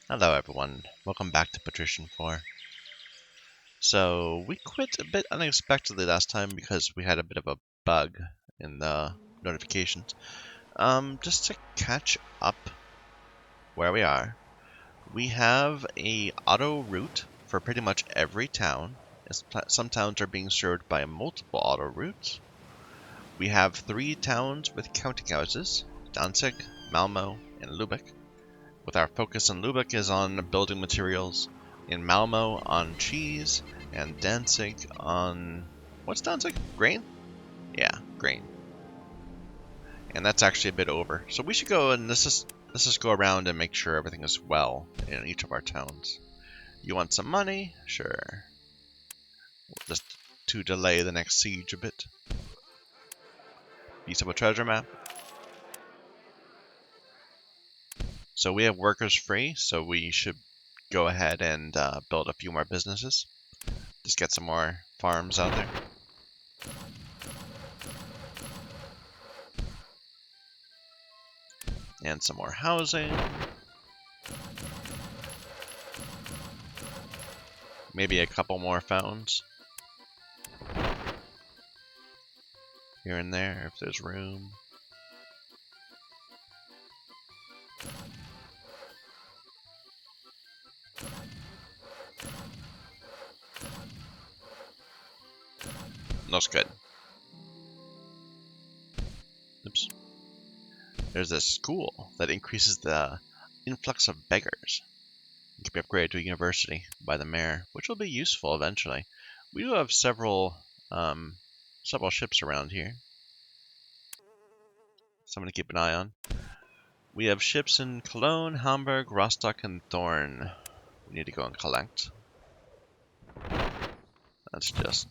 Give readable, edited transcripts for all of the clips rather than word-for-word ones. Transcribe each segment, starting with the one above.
Hello everyone, welcome back to Patrician 4. So, we quit a bit unexpectedly last time because we had a bit of a bug in the notifications. Just to catch up where we are, we have a auto route for pretty much every town. Some towns are being served by multiple auto routes. We have 3 towns with counting houses, Danzig, Malmo, and Lübeck. With our focus in Lübeck is on building materials, in Malmo on cheese, and Danzig on... what's Danzig? Grain? Yeah, grain. And that's actually a bit over. So we should go and let's just go around and make sure everything is well in each of our towns. You want some money? Sure. Just to delay the next siege a bit. Piece of a treasure map. So we have workers free, so we should go ahead and build a few more businesses. Just get some more farms out there. And some more housing. Maybe a couple more phones. Here and there, if there's room. Looks good. Oops. There's a school that increases the influx of beggars. It can be upgraded to a university by the mayor, which will be useful eventually. We do have several ships around here. Something to keep an eye on. We have ships in Cologne, Hamburg, Rostock, and Thorn. We need to go and collect. Let's just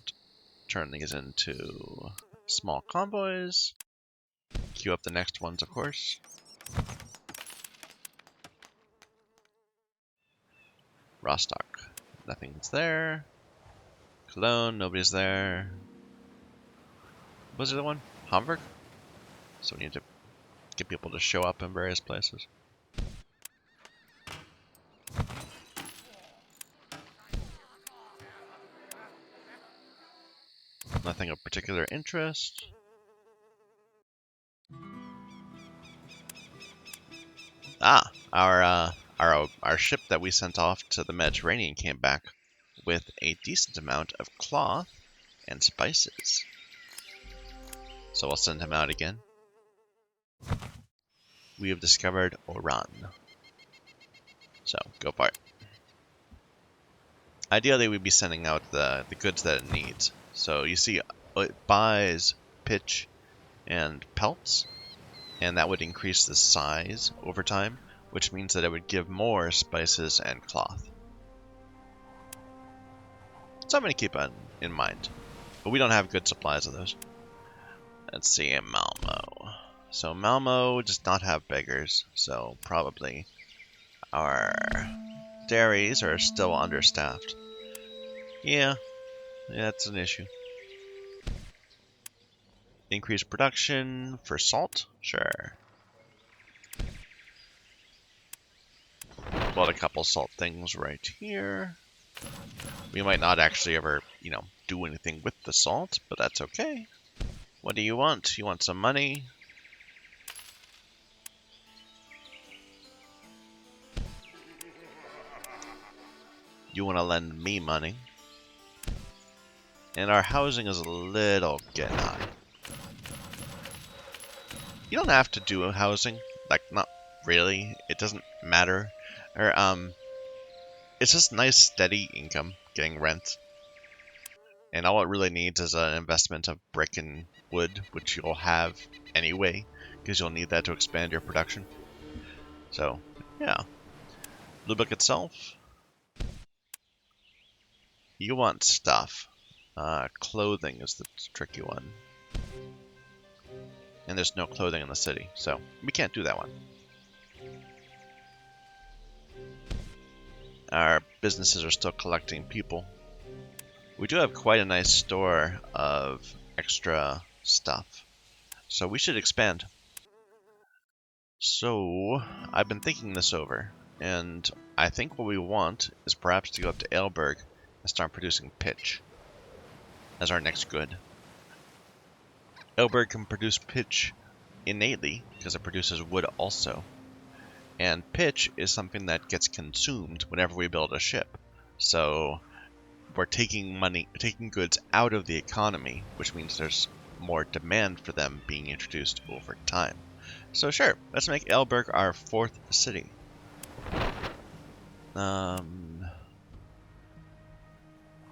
turn these into small convoys. Queue up the next ones, of course. Rostock, nothing's there. Cologne, nobody's there. Was the other one? Hamburg? So we need to get people to show up in various places. Nothing of particular interest. Ah, our ship that we sent off to the Mediterranean came back with a decent amount of cloth and spices. So we'll send him out again. We have discovered Oran. So go for it. Ideally, we'd be sending out the goods that it needs. So you see, it buys pitch and pelts, and that would increase the size over time, which means that it would give more spices and cloth. So I'm going to keep that in mind. But we don't have good supplies of those. Let's see, in Malmo. So Malmo does not have beggars, so probably our dairies are still understaffed. Yeah, that's an issue. Increase production for salt? Sure. Build a couple salt things right here. We might not actually ever, do anything with the salt, but that's okay. What do you want? You want some money? You want to lend me money? And our housing is a little getting high. You don't have to do housing, like, not really. It doesn't matter. Or, it's just nice steady income, getting rent. And all it really needs is an investment of brick and wood, which you'll have anyway, because you'll need that to expand your production. So, yeah. Lübeck itself. You want stuff. Clothing is the tricky one. And there's no clothing in the city, so we can't do that one. Our businesses are still collecting people. We do have quite a nice store of extra stuff, so we should expand. So, I've been thinking this over, and I think what we want is perhaps to go up to Aelberg and start producing pitch as our next good. Aelberg can produce pitch innately because it produces wood also. And pitch is something that gets consumed whenever we build a ship. So we're taking goods out of the economy, which means there's more demand for them being introduced over time. So sure, let's make Aelberg our 4th city.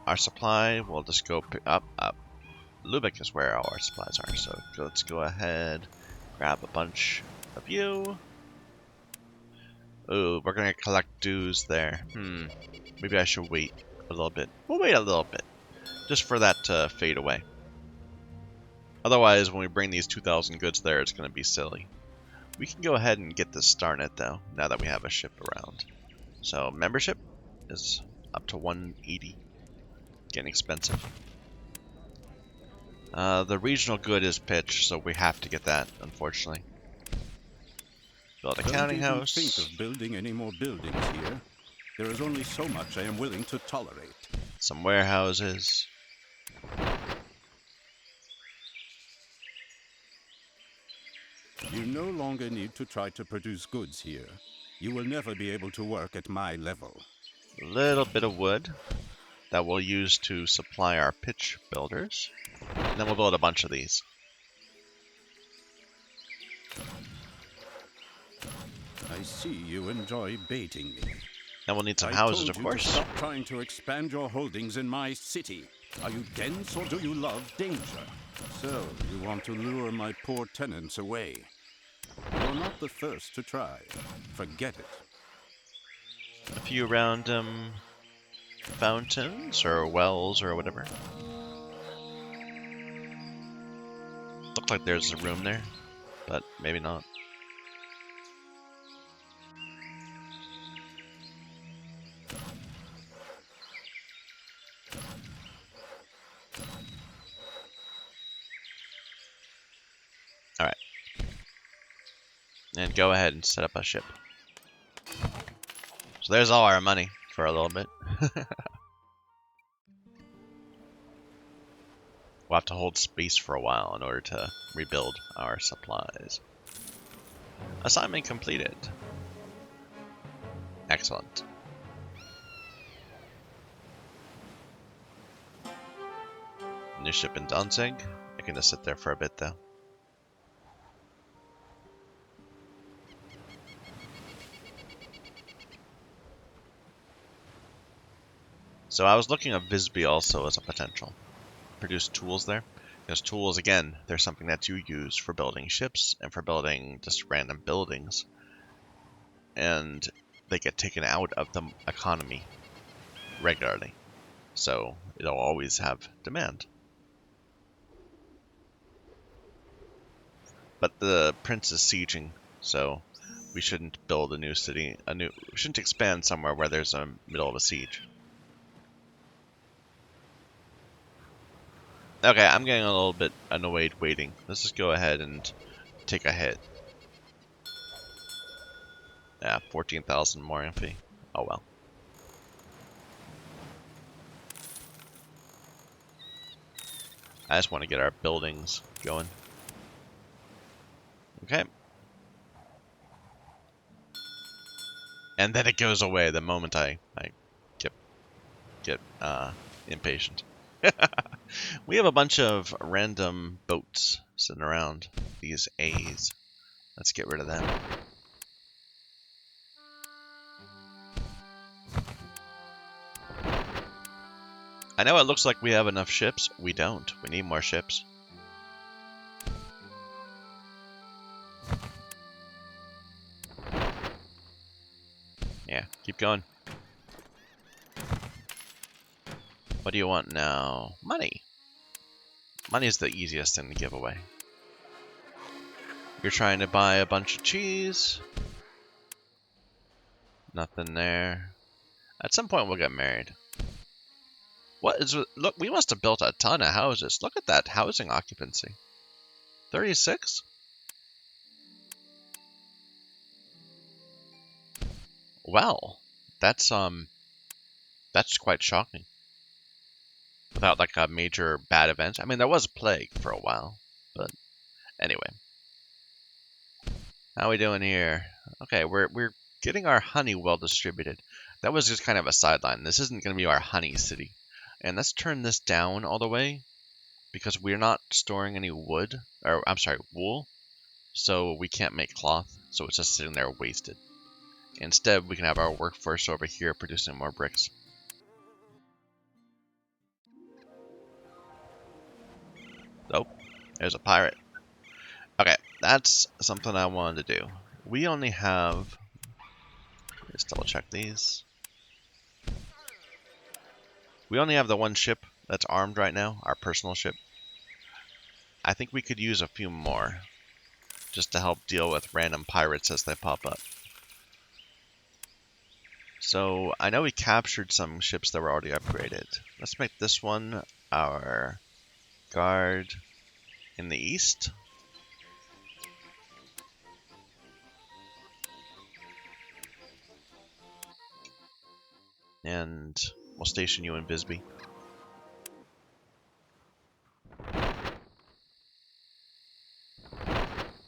Our supply, we'll just go up. Lubeck is where all our supplies are, so let's go ahead, grab a bunch of you. Ooh, we're gonna collect dues there. Maybe I should wait a little bit. We'll wait a little bit, just for that to fade away. Otherwise, when we bring these 2,000 goods there, it's gonna be silly. We can go ahead and get this started though, now that we have a ship around. So membership is up to 180. Getting expensive. The regional good is pitch, so we have to get that, unfortunately. Build a counting house. Don't even think of building any more buildings here. There is only so much I am willing to tolerate. Some warehouses. You no longer need to try to produce goods here. You will never be able to work at my level. A little bit of wood that we'll use to supply our pitch builders. And then we'll build a bunch of these. I see you enjoy baiting me. And we'll need some houses, of course. Stop trying to expand your holdings in my city. Are you dense or do you love danger? So, you want to lure my poor tenants away. You're not the first to try. Forget it. A few random fountains or wells or whatever. Look like there's a room there, but maybe not. Alright. And go ahead and set up a ship. So there's all our money for a little bit. We'll have to hold space for a while in order to rebuild our supplies. Assignment completed. Excellent. New ship in Danzig. I can just sit there for a bit though. So I was looking at Visby also as a potential. Produce tools there. Because tools, again, they're something that you use for building ships and for building just random buildings. And they get taken out of the economy regularly. So it'll always have demand. But the prince is sieging, so we shouldn't build a new city. We shouldn't expand somewhere where there's a middle of a siege. Okay, I'm getting a little bit annoyed waiting. Let's just go ahead and take a hit. Yeah, 14,000 more fee. Oh well. I just want to get our buildings going. Okay. And then it goes away the moment I get impatient. We have a bunch of random boats sitting around. These A's. Let's get rid of them. I know it looks like we have enough ships. We don't. We need more ships. Yeah, keep going. What do you want now? Money. Money is the easiest thing to give away. You're trying to buy a bunch of cheese. Nothing there. At some point we'll get married. What is... Look, we must have built a ton of houses. Look at that housing occupancy. 36? Well, that's quite shocking. Without like a major bad event. I mean, there was a plague for a while, but anyway. How we doing here? Okay, we're getting our honey well distributed. That was just kind of a sideline. This isn't going to be our honey city. And let's turn this down all the way because we're not storing any wood, or I'm sorry, wool, so we can't make cloth, so it's just sitting there wasted. Instead, we can have our workforce over here producing more bricks. Oh, there's a pirate. Okay, that's something I wanted to do. We only have, let's double check these. We only have the one ship that's armed right now, our personal ship. I think we could use a few more just to help deal with random pirates as they pop up. So I know we captured some ships that were already upgraded. Let's make this one our guard in the east. And we'll station you in Bisbee.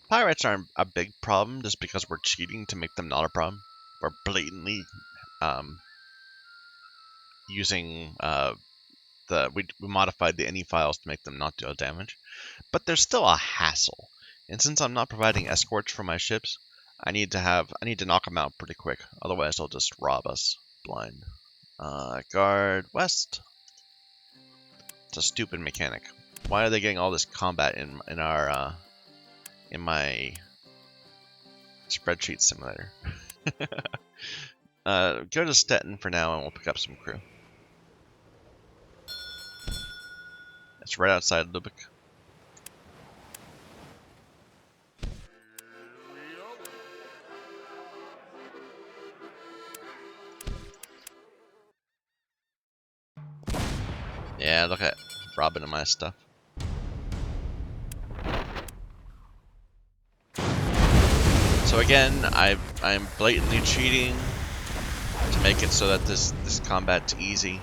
Pirates aren't a big problem just because we're cheating to make them not a problem. We're blatantly using we modified the any files to make them not deal damage. But there's still a hassle. And since I'm not providing escorts for my ships, I need to knock them out pretty quick. Otherwise they'll just rob us blind. Guard west. It's a stupid mechanic. Why are they getting all this combat in my spreadsheet simulator? Go to Stettin for now and we'll pick up some crew. It's right outside Lübeck. Yeah, look at robbing of my stuff. So again, I'm blatantly cheating to make it so that this combat's easy.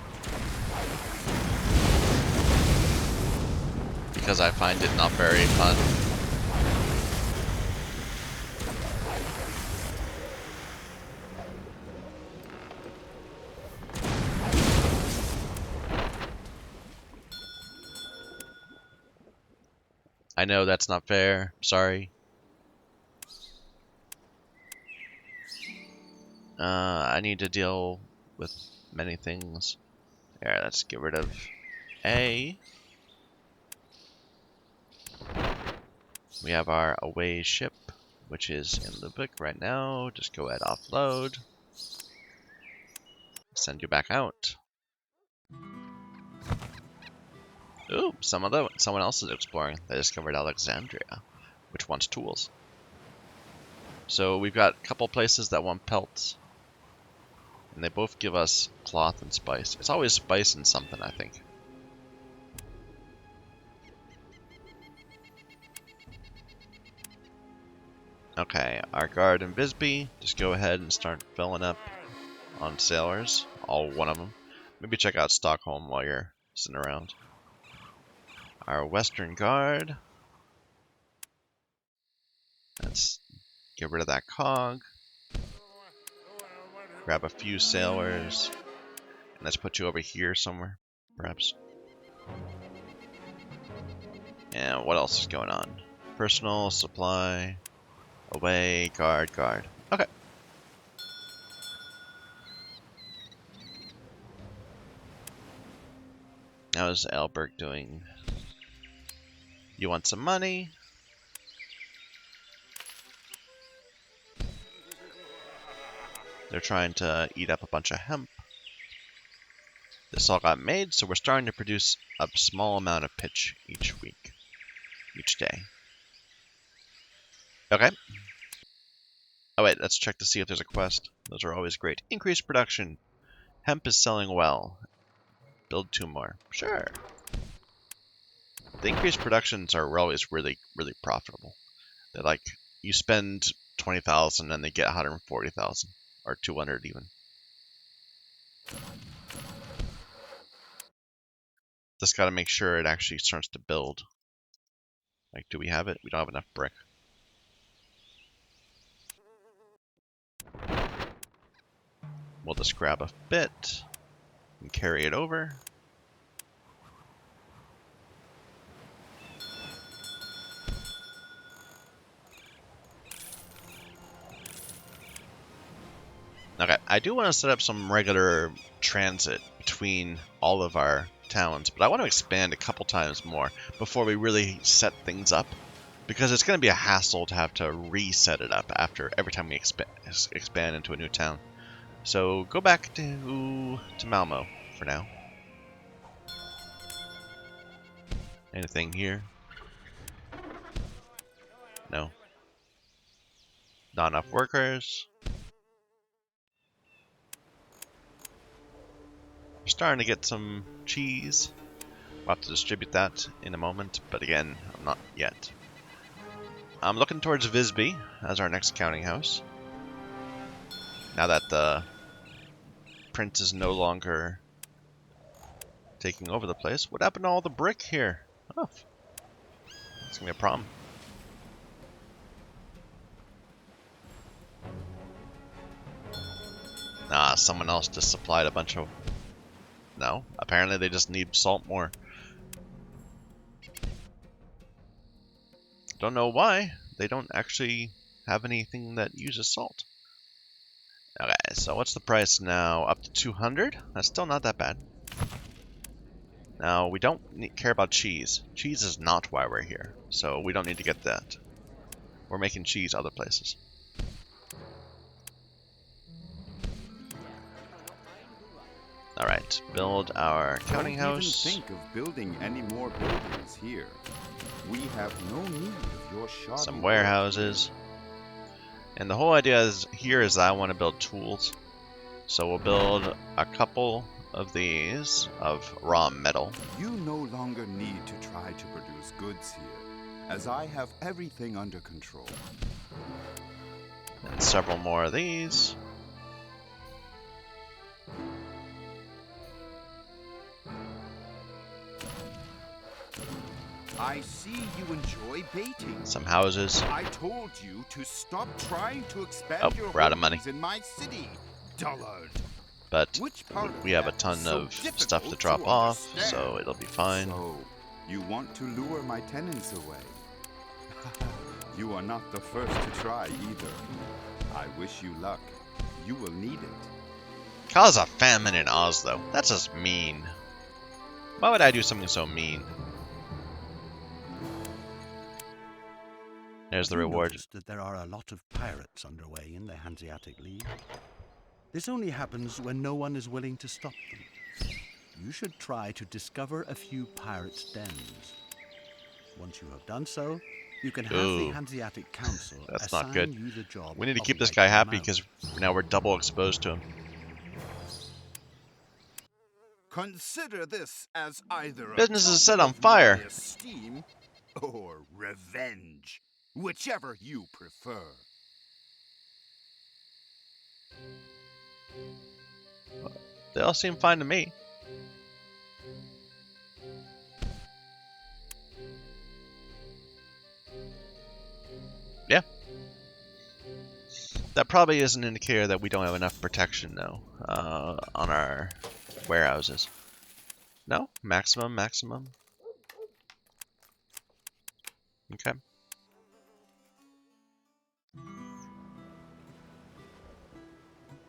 Because I find it not very fun. I know that's not fair. Sorry. I need to deal with many things. There, let's get rid of A. We have our away ship, which is in Lübeck right now. Just go ahead, offload. Send you back out. Ooh, someone else is exploring. They discovered Alexandria, which wants tools. So we've got a couple places that want pelts. And they both give us cloth and spice. It's always spice and something, I think. Okay, our guard in Bisbee, just go ahead and start filling up on sailors, all one of them. Maybe check out Stockholm while you're sitting around. Our western guard, let's get rid of that cog. Grab a few sailors, and let's put you over here somewhere, perhaps. And what else is going on? Personal, supply, away, guard, guard. Okay. How's Alberg doing? You want some money? They're trying to eat up a bunch of hemp. This all got made, so we're starting to produce a small amount of pitch each week, each day. Okay. Oh wait, let's check to see if there's a quest. Those are always great. Increase production. Hemp is selling well. Build 2 more. Sure. The increased productions are always really, really profitable. They're like, you spend 20,000 and they get 140,000 or 200 even. Just got to make sure it actually starts to build. Like, do we have it? We don't have enough brick. We'll just grab a bit and carry it over. Okay, I do want to set up some regular transit between all of our towns, but I want to expand a couple times more before we really set things up, because it's going to be a hassle to have to reset it up after every time we expand into a new town. So go back to Malmo for now. Anything here? No. Not enough workers. We're starting to get some cheese. We'll have to distribute that in a moment, but again, not yet. I'm looking towards Visby as our next counting house. Now that the prince is no longer taking over the place. What happened to all the brick here? Oh, it's gonna be a problem. Nah, someone else just supplied a bunch of... No, apparently they just need salt more. Don't know why. They don't actually have anything that uses salt. Okay, so what's the price now? Up to 200? That's still not that bad. Now, we don't care about cheese. Cheese is not why we're here, so we don't need to get that. We're making cheese other places. Alright, build our counting house. Don't even think of building any more buildings here. We have no need of your shoddy Some warehouses. And the whole idea here is I want to build tools. So we'll build a couple of these of raw metal. You no longer need to try to produce goods here, as I have everything under control. And several more of these. I see you enjoy baiting. Some houses. I told you to stop trying to expand your we're out of money. holdings in my city, dullard. But Which part we have a of that ton is so of stuff to difficult drop off, understand? so it'll be fine. So, you want to lure my tenants away? You are not the first to try either. I wish you luck. You will need it. Cause a famine in Oslo. That's just mean. Why would I do something so mean? There's the You reward. noticed that there are a lot of pirates underway in the Hanseatic League. This only happens when no one is willing to stop them. You should try to discover a few pirates' dens. Once you have done so, you can have the Ooh, Hanseatic Council that's assign not good. you the job. We need to of keep this wiping guy them happy out. because now we're double exposed to him. Consider this as either a Business is set token on of fire. my esteem or revenge, whichever you prefer. They all seem fine to me. Yeah. That probably is an indicator that we don't have enough protection though on our warehouses. No? Maximum? Okay.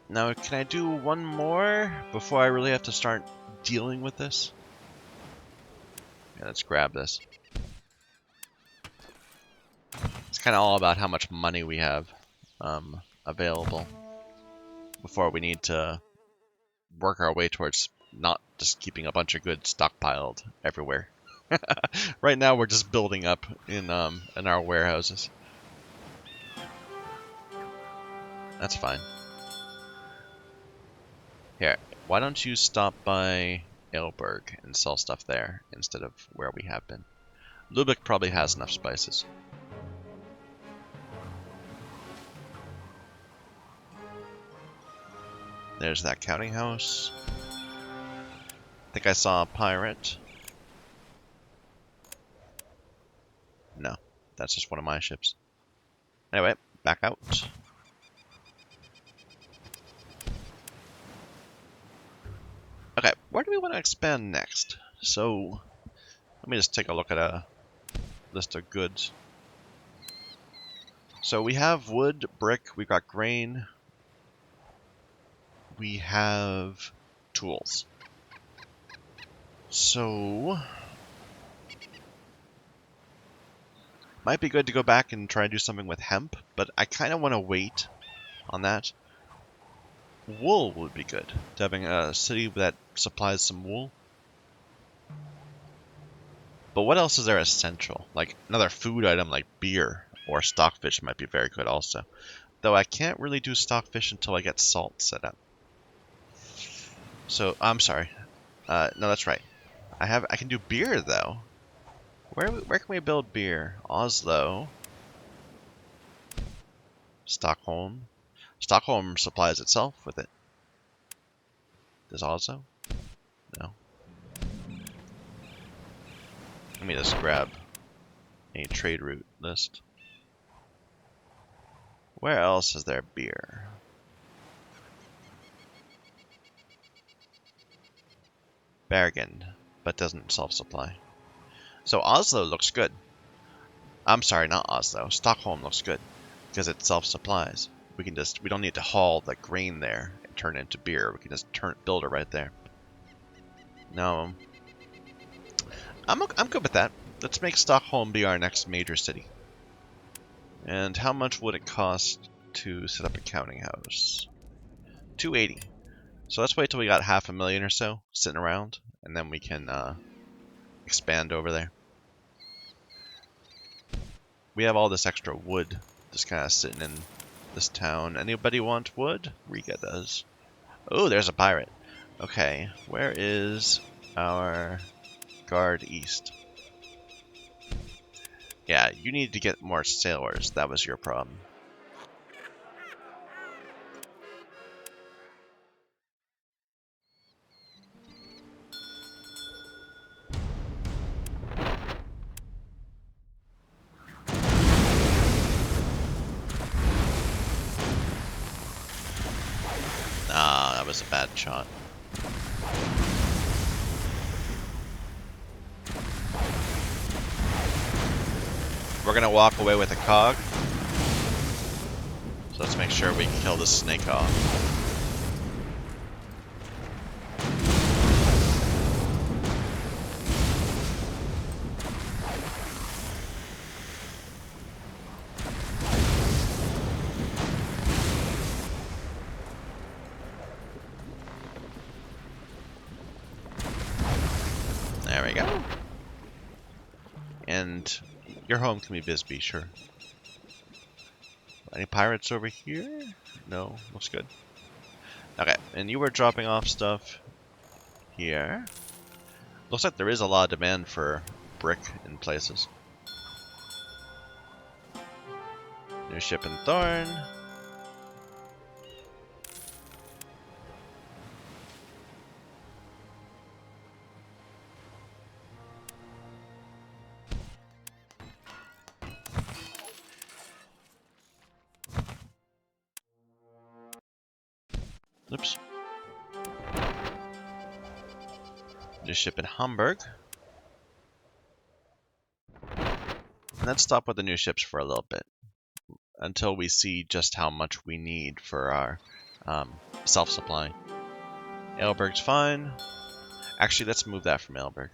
Now, can I do one more before I really have to start dealing with this? Yeah, let's grab this. It's kind of all about how much money we have available before we need to work our way towards not just keeping a bunch of goods stockpiled everywhere. Right now, we're just building up in our warehouses. That's fine. Here, why don't you stop by Aelberg and sell stuff there instead of where we have been? Lübeck probably has enough spices. There's that counting house. I think I saw a pirate. No, that's just one of my ships. Anyway, back out. Okay, where do we want to expand next? So, let me just take a look at a list of goods. So we have wood, brick, we've got grain, we have tools. So, might be good to go back and try and do something with hemp, but I kind of want to wait on that. Wool would be good, to having a city that supplies some wool. But what else is there essential? Like another food item like beer or stockfish might be very good also. Though I can't really do stockfish until I get salt set up. So, I'm sorry. No, that's right. I can do beer though. Where can we build beer? Oslo. Stockholm. Stockholm supplies itself with it. Does Oslo? No. Let me just grab a trade route list. Where else is there beer? Bergen, but doesn't self-supply. So Oslo looks good. I'm sorry, not Oslo. Stockholm looks good because it self-supplies. We don't need to haul the grain there and turn it into beer. We can just build it right there. No, I'm good with that. Let's make Stockholm be our next major city. And how much would it cost to set up a counting house? 280. So let's wait till we got 500,000 or so sitting around, and then we can expand over there. We have all this extra wood just kind of sitting in this town. Anybody want wood? Riga does. Oh, there's a pirate. Okay, where is our guard east? Yeah, you need to get more sailors. That was your problem. Ah, that was a bad shot. We're gonna walk away with a cog. So let's make sure we kill the snake off. There we go. And your home can be Bisbee, sure. Any pirates over here? No, looks good. Okay, and you were dropping off stuff here. Looks like there is a lot of demand for brick in places. New ship in Thorn. Oops. New ship in Hamburg. And let's stop with the new ships for a little bit. Until we see just how much we need for our self-supply. Aelberg's fine. Actually, let's move that from Aelberg.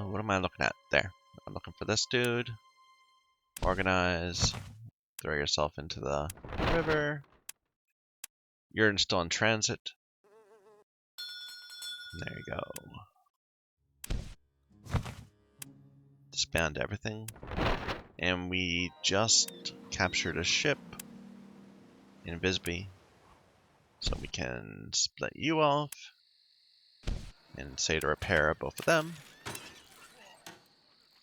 What am I looking at? There. I'm looking for this dude. Organize. Throw yourself into the river. You're still in transit. There you go. expand everything. And we just captured a ship in Visby. So we can split you off and say to repair both of them.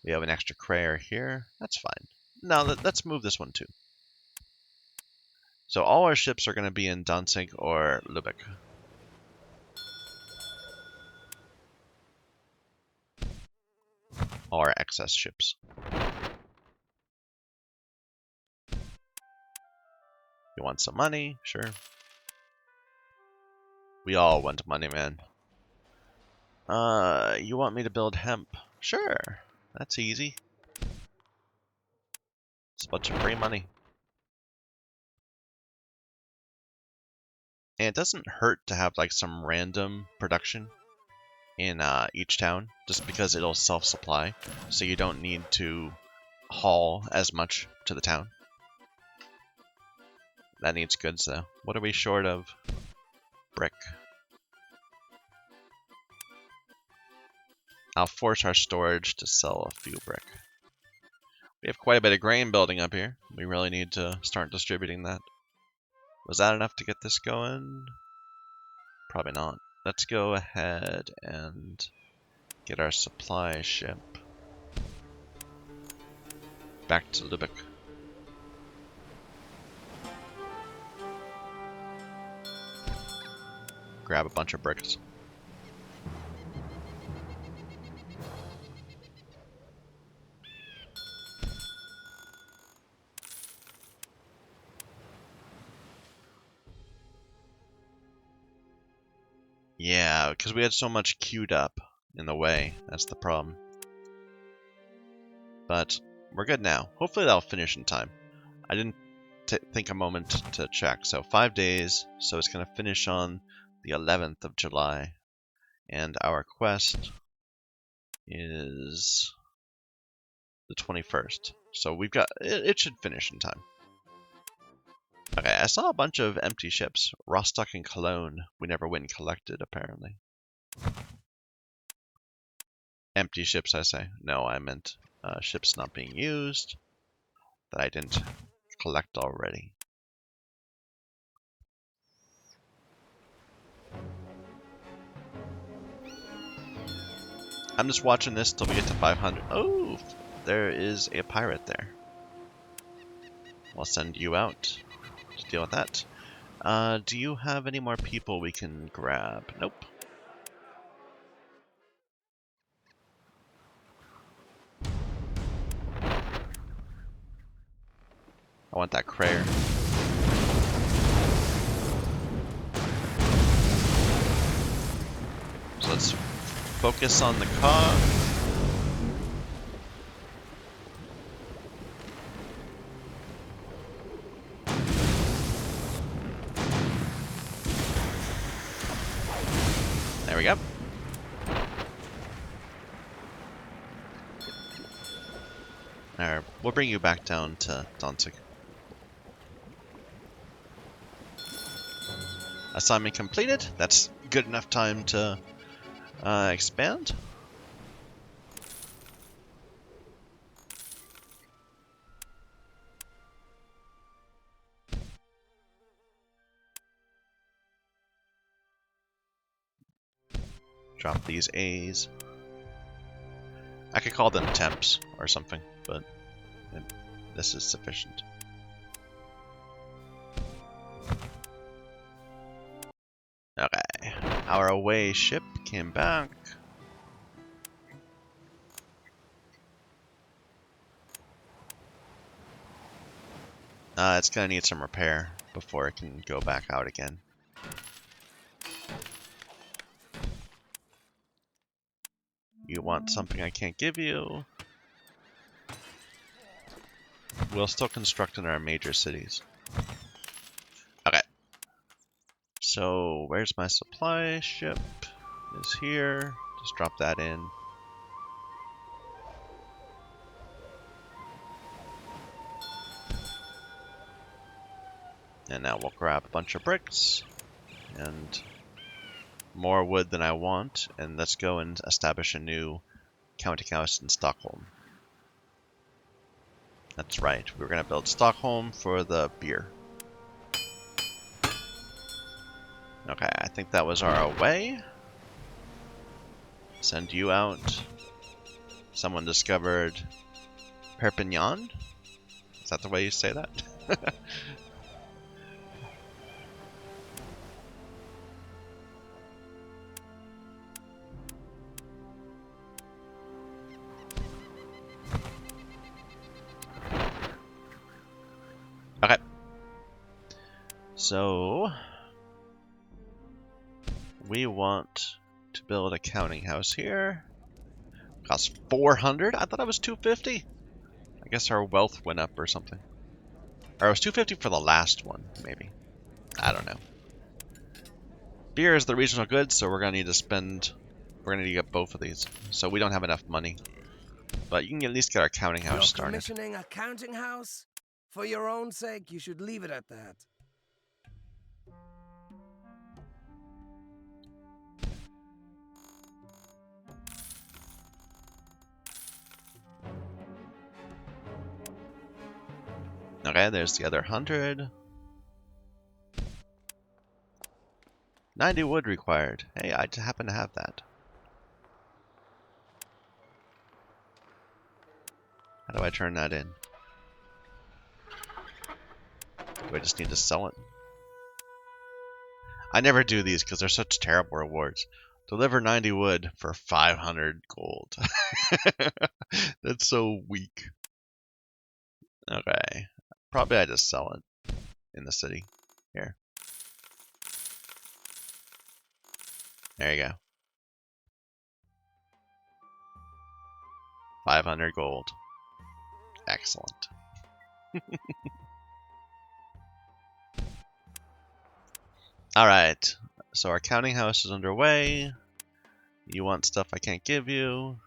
We have an extra crayer here. That's fine. Now let's move this one too. So all our ships are going to be in Danzig or Lübeck. All our excess ships. You want some money? Sure. We all want money, man. You want me to build hemp? Sure. That's easy. It's a bunch of free money. And it doesn't hurt to have like some random production in each town, just because it'll self-supply, so you don't need to haul as much to the town. That needs goods though. What are we short of? Brick. I'll force our storage to sell a few brick. We have quite a bit of grain building up here. We really need to start distributing that. Was that enough to get this going? Probably not. Let's go ahead and get our supply ship back to Lübeck. Grab a bunch of bricks. Yeah, because we had so much queued up in the way. That's the problem. But we're good now. Hopefully that'll finish in time. I didn't think a moment to check. So 5 days. So it's going to finish on the 11th of July. And our quest is the 21st. So we've got... It should finish in time. Okay, I saw a bunch of empty ships. Rostock and Cologne. We never went and collected, apparently. Empty ships, I say. No, I meant ships not being used that I didn't collect already. I'm just watching this till we get to 500. Oh, there is a pirate there. We'll send you out to deal with that. Do you have any more people we can grab? Nope. I want that crayer. So let's focus on the cog. There we go. Alright, we'll bring you back down to Danzig. Assignment completed. That's good enough time to expand. Drop these A's. I could call them temps or something, but this is sufficient. Okay, our away ship came back. It's gonna need some repair before it can go back out again. You want something I can't give you? We'll still construct in our major cities. Okay. So, where's my supply ship? Is here. Just drop that in. And now we'll grab a bunch of bricks and more wood than I want, and let's go and establish a new counting house in Stockholm. That's right. We were going to build Stockholm for the beer. Okay, I think that was our way. Send you out. Someone discovered Perpignan? Is that the way you say that? Okay. So we want to build a counting house here. Costs 400? I thought it was 250. I guess our wealth went up or something. Or it was 250 for the last one, maybe. I don't know. Beer is the regional good, so we're gonna need to spend. We're gonna need to get both of these. So we don't have enough money. But you can at least get our counting house You're started. commissioning a counting house? For your own sake, you should leave it at that. Okay, there's the other 100. 90 wood required. Hey, I just happen to have that. How do I turn that in? Do I just need to sell it? I never do these because they're such terrible rewards. Deliver 90 wood for 500 gold. That's so weak. Okay. Probably I just sell it in the city. Here. There you go. 500 gold. Excellent. Alright. So our counting house is underway. You want stuff I can't give you.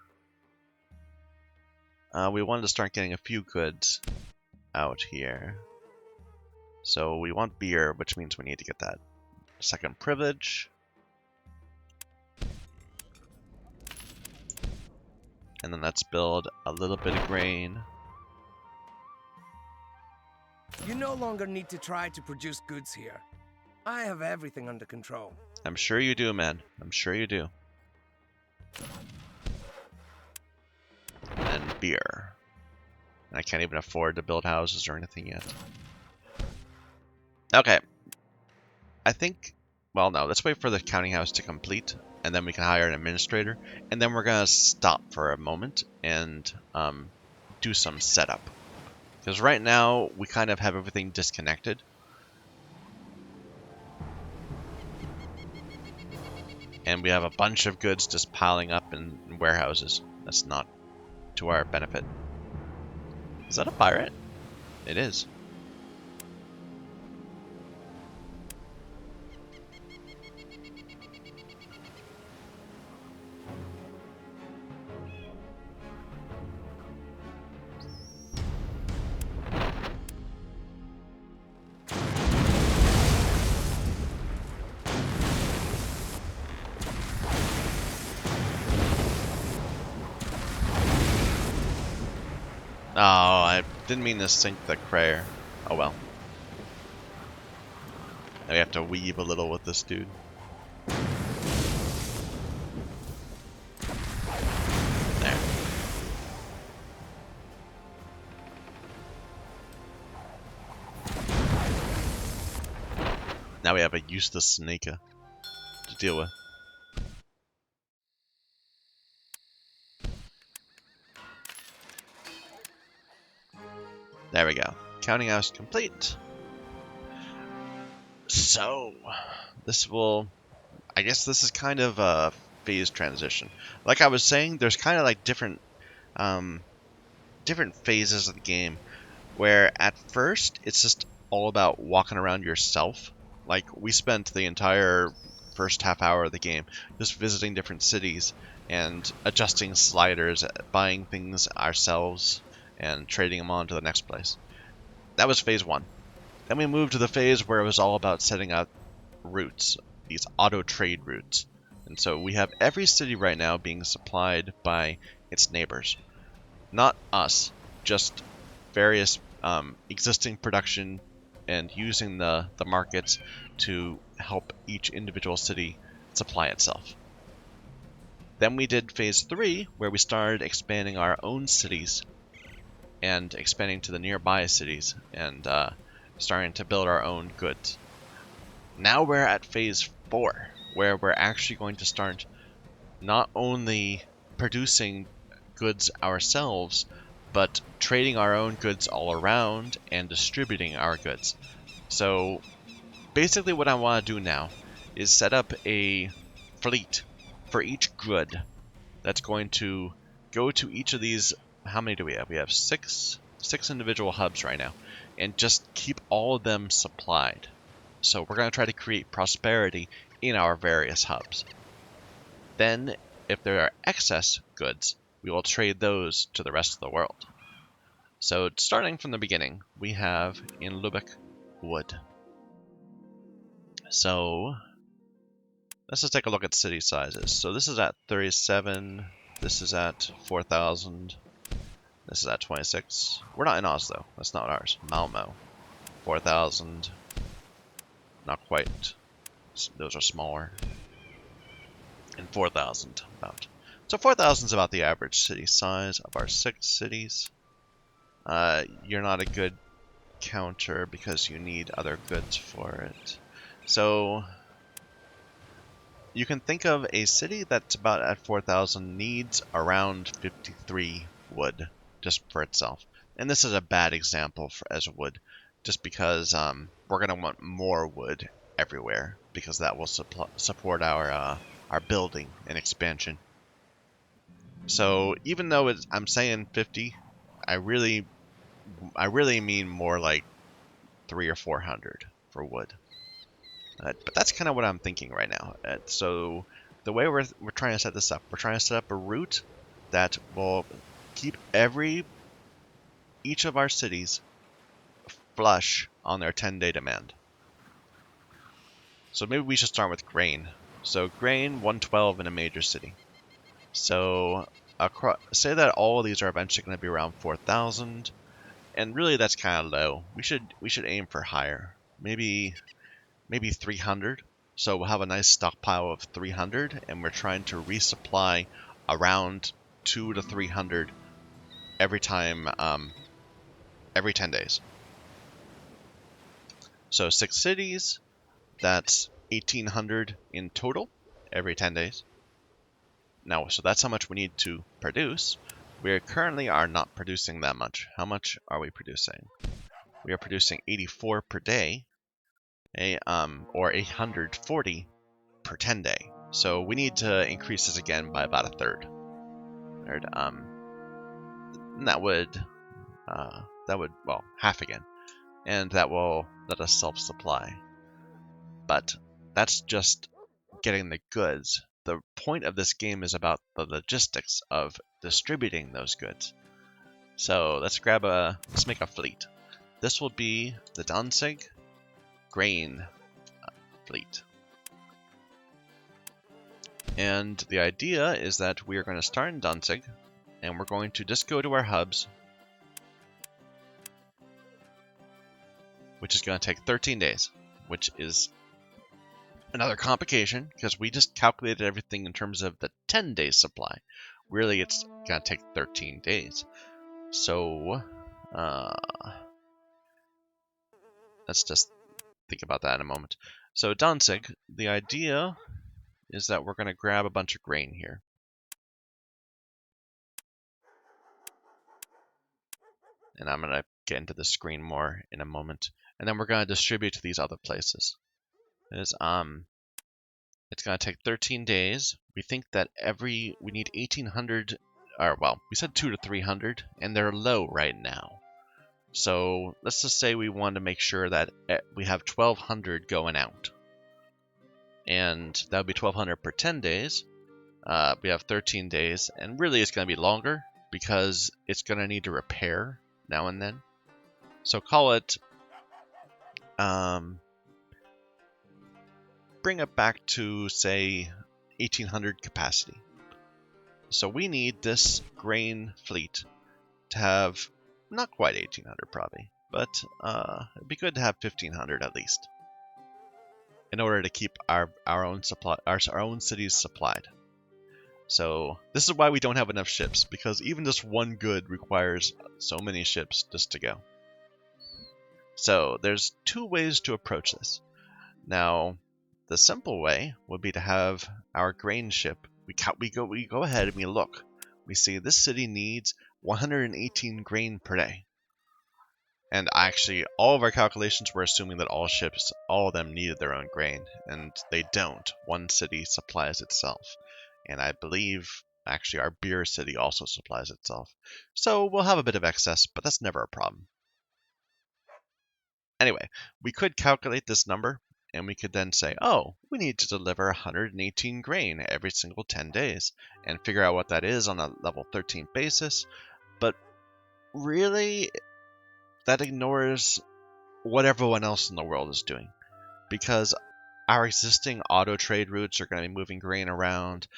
We wanted to start getting a few goods out here. So we want beer, which means we need to get that second privilege. And then let's build a little bit of grain. You no longer need to try to produce goods here. I have everything under control. I'm sure you do, man. I'm sure you do. And beer. I can't even afford to build houses or anything yet. Okay. I think... Well, no. Let's wait for the counting house to complete. And then we can hire an administrator. And then we're going to stop for a moment and do some setup. Because right now, we kind of have everything disconnected. And we have a bunch of goods just piling up in warehouses. That's not to our benefit. Is that a pirate? It is. Oh, I didn't mean to sink the crayer. Oh well. Now we have to weave a little with this dude. There. Now we have a useless Snake to deal with. There we go. Counting house complete. So, this will... I guess this is kind of a phase transition. Like I was saying, there's kind of like different phases of the game, where at first it's just all about walking around yourself. Like we spent the entire first half hour of the game just visiting different cities and adjusting sliders, buying things ourselves, and trading them on to the next place. That was phase 1. Then we moved to the phase where it was all about setting up routes, these auto trade routes. And so we have every city right now being supplied by its neighbors. Not us, just various existing production and using the markets to help each individual city supply itself. Then we did phase 3, where we started expanding our own cities and expanding to the nearby cities and starting to build our own goods. Now we're at phase 4, where we're actually going to start not only producing goods ourselves, but trading our own goods all around and distributing our goods. So basically what I want to do now is set up a fleet for each good that's going to go to each of these. How many do we have? We have six individual hubs right now, and just keep all of them supplied. So we're going to try to create prosperity in our various hubs. Then, if there are excess goods, we will trade those to the rest of the world. So starting from the beginning, we have in Lübeck wood. So let's just take a look at city sizes. So this is at 37, this is at 4,000, this is at 26. We're not in Oslo, that's not ours. Malmo, 4,000, not quite, those are smaller. And 4,000 about. So 4,000 is about the average city size of our 6 cities. You're not a good counter because you need other goods for it. So you can think of a city that's about at 4,000 needs around 53 wood just for itself. And this is a bad example as wood, just because we're going to want more wood everywhere, because that will support our building and expansion. So even though I'm saying 50, I really mean more like 300 or 400 for wood. But that's kind of what I'm thinking right now. So the way we're trying to set this up, we're trying to set up a route that will keep each of our cities flush on their 10-day demand. So maybe we should start with grain. So grain, 112 in a major city. So say that all of these are eventually going to be around 4,000, and really that's kind of low. We should aim for higher. Maybe 300. So we'll have a nice stockpile of 300, and we're trying to resupply around 200 to 300 every time, every 10 days. So 6 cities, that's 1,800 in total every 10 days. Now, so that's how much we need to produce. We currently are not producing that much. How much are we producing? We are producing 84 per day, or 840 per 10 day. So we need to increase this again by about a third. And that would well, half again, and that will let us self-supply. But that's just getting the goods. The point of this game is about the logistics of distributing those goods. So let's make a fleet. This will be the Danzig grain fleet. And the idea is that we are going to start in Danzig, and we're going to just go to our hubs, which is going to take 13 days, which is another complication because we just calculated everything in terms of the 10-day supply. Really, it's going to take 13 days. So let's just think about that in a moment. So Danzig, the idea is that we're going to grab a bunch of grain here. And I'm going to get into the screen more in a moment. And then we're going to distribute to these other places. It's going to take 13 days. We think that we need 1,800, or well, we said 200 to 300, and they're low right now. So let's just say we want to make sure that we have 1,200 going out. And that would be 1,200 per 10 days. We have 13 days, and really it's going to be longer because it's going to need to repair now and then. So call it, bring it back to, say, 1,800 capacity. So we need this grain fleet to have not quite 1800 probably, but it'd be good to have 1500 at least, in order to keep our own supply, our own cities supplied. So this is why we don't have enough ships, because even just one good requires so many ships just to go. So there's two ways to approach this. Now, the simple way would be to have our grain ship. We go ahead and we look. We see this city needs 118 grain per day. And actually, all of our calculations were assuming that all ships, all of them needed their own grain, and they don't. One city supplies itself. And I believe, actually, our beer city also supplies itself. So we'll have a bit of excess, but that's never a problem. Anyway, we could calculate this number, and we could then say, oh, we need to deliver 118 grain every single 10 days, and figure out what that is on a level 13 basis. But really, that ignores what everyone else in the world is doing, because our existing auto trade routes are going to be moving grain around.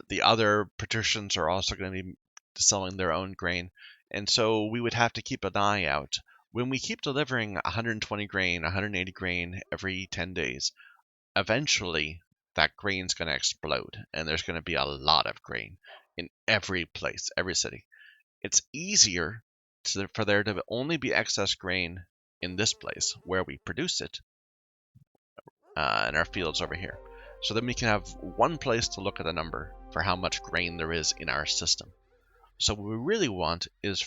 The other patricians are also going to be selling their own grain, and so we would have to keep an eye out. When we keep delivering 120 grain, 180 grain every 10 days, eventually that grain's going to explode, and there's going to be a lot of grain in every place, every city. It's easier for there to only be excess grain in this place where we produce it, in our fields over here. So then we can have one place to look at a number for how much grain there is in our system. So what we really want is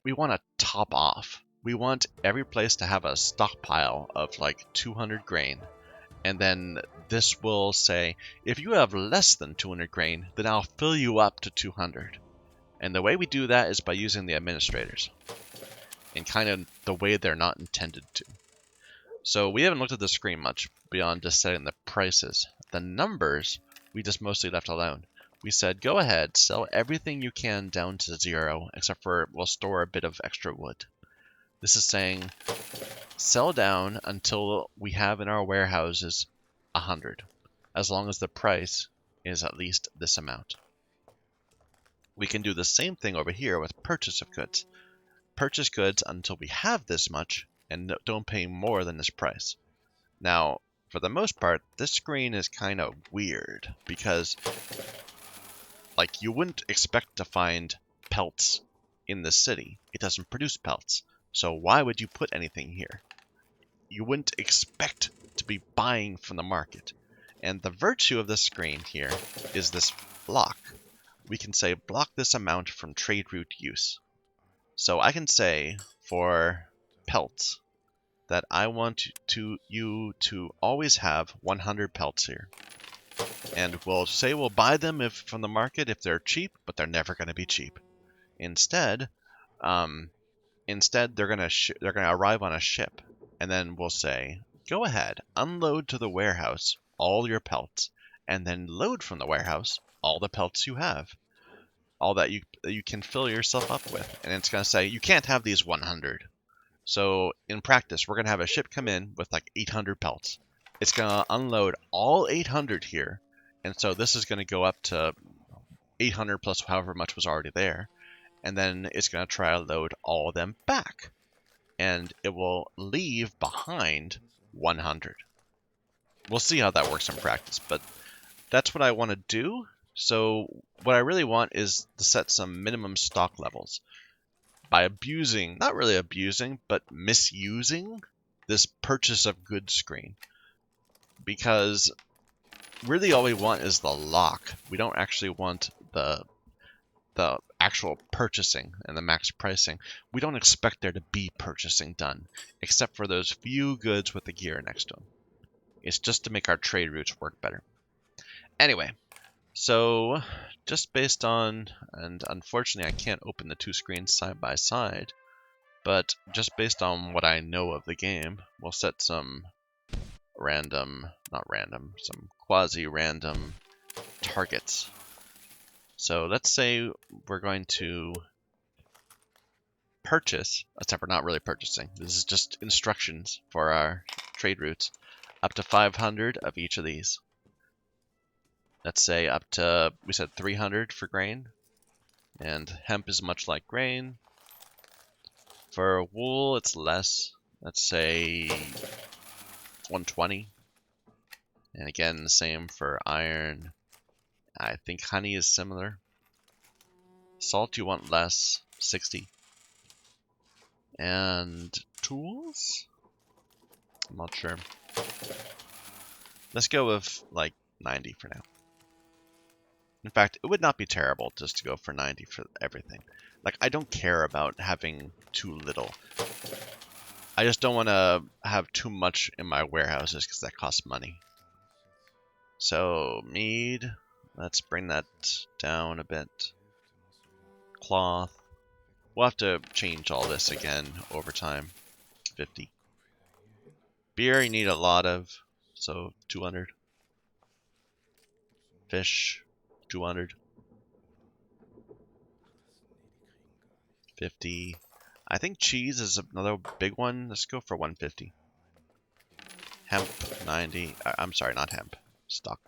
we want to top off. We want every place to have a stockpile of like 200 grain. And then this will say, if you have less than 200 grain, then I'll fill you up to 200. And the way we do that is by using the administrators, in kind of the way they're not intended to. So we haven't looked at the screen much beyond just setting the prices. The numbers, we just mostly left alone. We said, go ahead, sell everything you can down to 0, except for we'll store a bit of extra wood. This is saying, sell down until we have in our warehouses 100, as long as the price is at least this amount. We can do the same thing over here with purchase of goods. Purchase goods until we have this much, and don't pay more than this price. Now, for the most part, this screen is kind of weird, because like, you wouldn't expect to find pelts in the city. It doesn't produce pelts. So why would you put anything here? You wouldn't expect to be buying from the market. And the virtue of this screen here is this block. We can say block this amount from trade route use. So I can say for pelts that I want you to always have 100 pelts here. And we'll say we'll buy them from the market if they're cheap, but they're never going to be cheap. Instead, they're going to arrive on a ship, and then we'll say, go ahead, unload to the warehouse all your pelts, and then load from the warehouse all the pelts you have, all that you can fill yourself up with. And it's going to say you can't have these 100. So in practice, we're going to have a ship come in with like 800 pelts. It's going to unload all 800 here. And so this is going to go up to 800 plus however much was already there. And then it's going to try to load all of them back. And it will leave behind 100. We'll see how that works in practice, but that's what I want to do. So what I really want is to set some minimum stock levels by abusing, not really abusing, but misusing this purchase of goods screen. Because really all we want is the lock. We don't actually want the actual purchasing and the max pricing. We don't expect there to be purchasing done, except for those few goods with the gear next to them. It's just to make our trade routes work better. Anyway, so just based on, and unfortunately I can't open the two screens side by side, but just based on what I know of the game, we'll set some some quasi-random targets. So let's say we're going to purchase, except we're not really purchasing. This is just instructions for our trade routes, up to 500 of each of these. Let's say up to, we said 300 for grain. And hemp is much like grain. For wool, it's less. Let's say 120. And again, the same for iron. I think honey is similar. Salt you want less, 60. And tools? I'm not sure. Let's go with like 90 for now. In fact, it would not be terrible just to go for 90 for everything. Like, I don't care about having too little. I just don't want to have too much in my warehouses because that costs money. So, mead, let's bring that down a bit. Cloth, we'll have to change all this again over time. 50. Beer you need a lot of, so 200. Fish, 200. 50. I think cheese is another big one. Let's go for 150. Hemp, 90. I'm sorry, not hemp. Stock,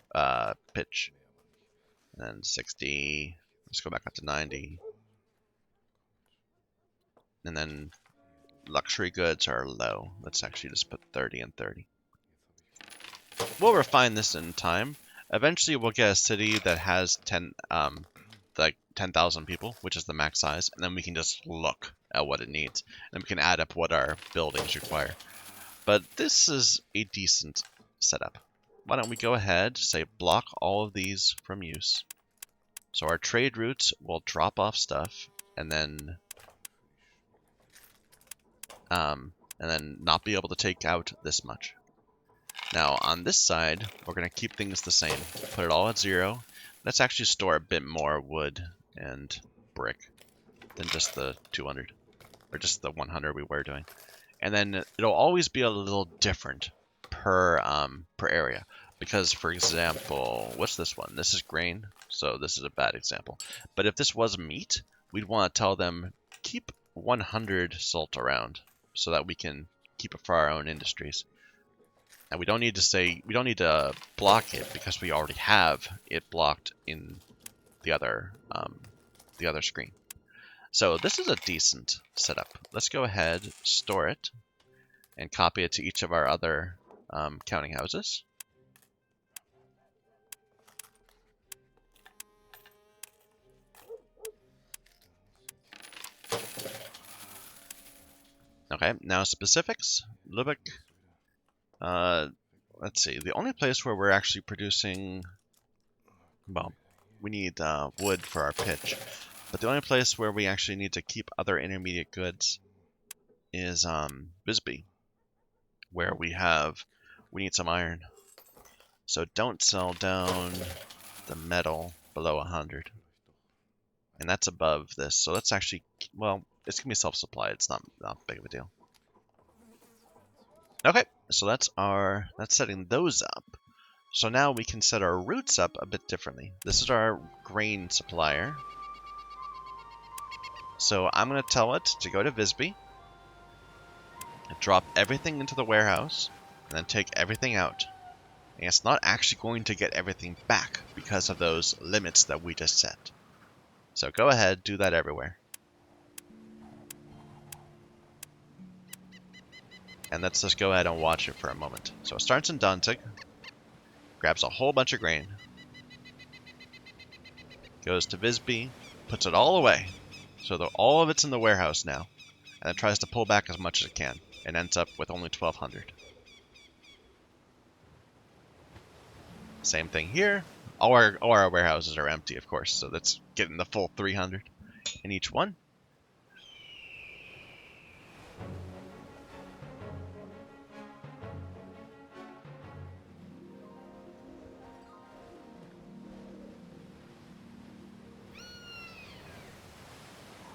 pitch. And then 60. Let's go back up to 90. And then luxury goods are low. Let's actually just put 30 and 30. We'll refine this in time. Eventually, we'll get a city that has 10,000 people, which is the max size, and then we can just look at what it needs, and we can add up what our buildings require. But this is a decent setup. Why don't we go ahead, say block all of these from use. So our trade routes will drop off stuff, and then not be able to take out this much. Now on this side, we're going to keep things the same. Put it all at 0. Let's actually store a bit more wood and brick than just the 200, or just the 100 we were doing. And then it'll always be a little different per area. Because, for example, what's this one? This is grain, so this is a bad example. But if this was meat, we'd want to tell them, keep 100 salt around, so that we can keep it for our own industries. And we don't need to block it, because we already have it blocked in the other screen. So this is a decent setup. Let's go ahead, store it, and copy it to each of our other counting houses. Okay, now specifics. Lübeck. Let's see. The only place where we're actually producing, well, we need wood for our pitch, but the only place where we actually need to keep other intermediate goods is Bisbee, where we need some iron. So don't sell down the metal below 100. And that's above this. So let's actually, well, it's going to be self-supplied. It's not big of a deal. Okay, so that's setting those up. So now we can set our routes up a bit differently. This is our grain supplier. So I'm going to tell it to go to Visby, drop everything into the warehouse, and then take everything out. And it's not actually going to get everything back because of those limits that we just set. So go ahead, do that everywhere. And let's just go ahead and watch it for a moment. So it starts in Danzig, grabs a whole bunch of grain, goes to Visby, puts it all away, so that all of it's in the warehouse now, and then tries to pull back as much as it can, and ends up with only 1,200. Same thing here. All our warehouses are empty, of course, so that's getting the full 300 in each one.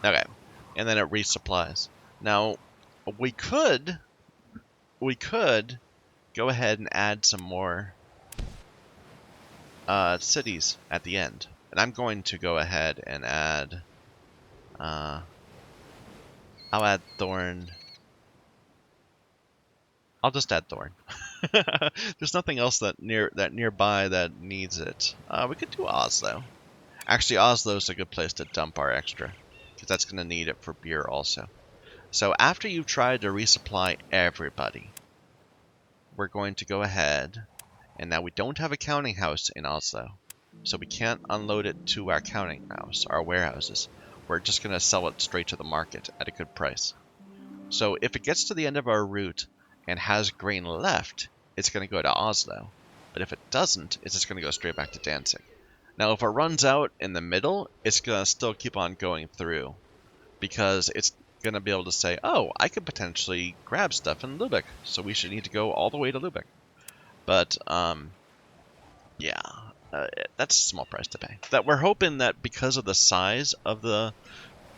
Okay, and then it resupplies. Now, we could go ahead and add some more cities at the end. And I'm going to go ahead and add, I'll add Thorn. I'll just add Thorn. There's nothing else that nearby that needs it. We could do Oz though. Actually, Oslo's a good place to dump our extra, because that's going to need it for beer also. So after you've tried to resupply everybody, we're going to go ahead, and now we don't have a counting house in Oslo, so we can't unload it to our counting house, our warehouses. We're just going to sell it straight to the market at a good price. So if it gets to the end of our route and has grain left, it's going to go to Oslo. But if it doesn't, it's just going to go straight back to Danzig. Now, if it runs out in the middle, it's going to still keep on going through, because it's going to be able to say, oh, I could potentially grab stuff in Lübeck, so we should need to go all the way to Lübeck. But, yeah, that's a small price to pay. That we're hoping that because of the size of the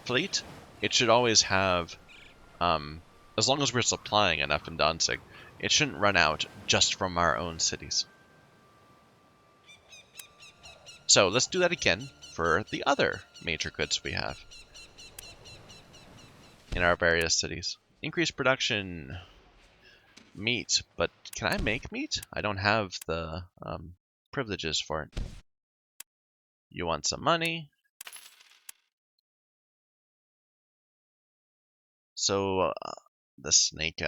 fleet, it should always have, as long as we're supplying enough in Danzig, it shouldn't run out just from our own cities. So let's do that again for the other major goods we have in our various cities. Increase production, meat, but can I make meat? I don't have the privileges for it. You want some money? So the snake,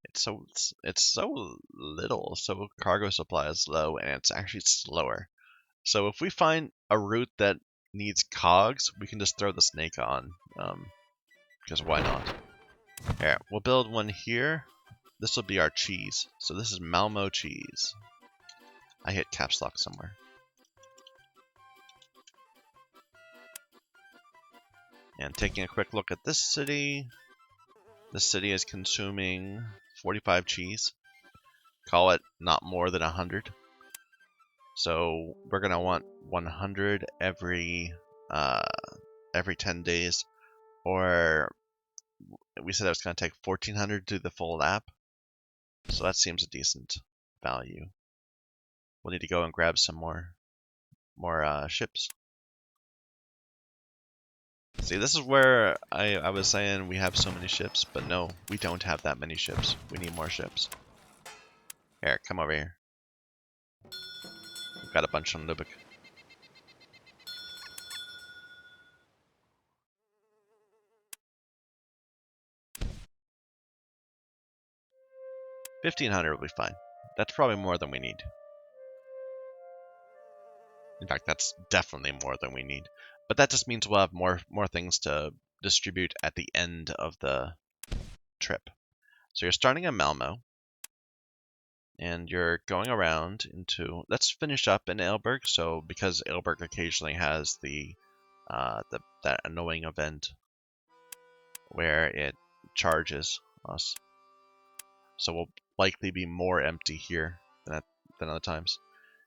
it's so little, so cargo supply is low, and it's actually slower. So if we find a route that needs cogs, we can just throw the snake on, because why not? Here, we'll build one here. This will be our cheese. So this is Malmo cheese. I hit caps lock somewhere. And taking a quick look at this city is consuming 45 cheese. Call it not more than 100. So we're gonna want 100 every 10 days, or we said it was gonna take 1400 to do the full lap. So that seems a decent value. We'll need to go and grab some more ships. See, this is where I was saying we have so many ships, but no, we don't have that many ships. We need more ships. Here, come over here. We've got a bunch on Lübeck. $1,500 will be fine. That's probably more than we need. In fact, that's definitely more than we need. But that just means we'll have more things to distribute at the end of the trip. So you're starting in Malmo, and you're going around into. Let's finish up in Aelberg. So because Aelberg occasionally has that annoying event where it charges us, so we'll likely be more empty here than other times.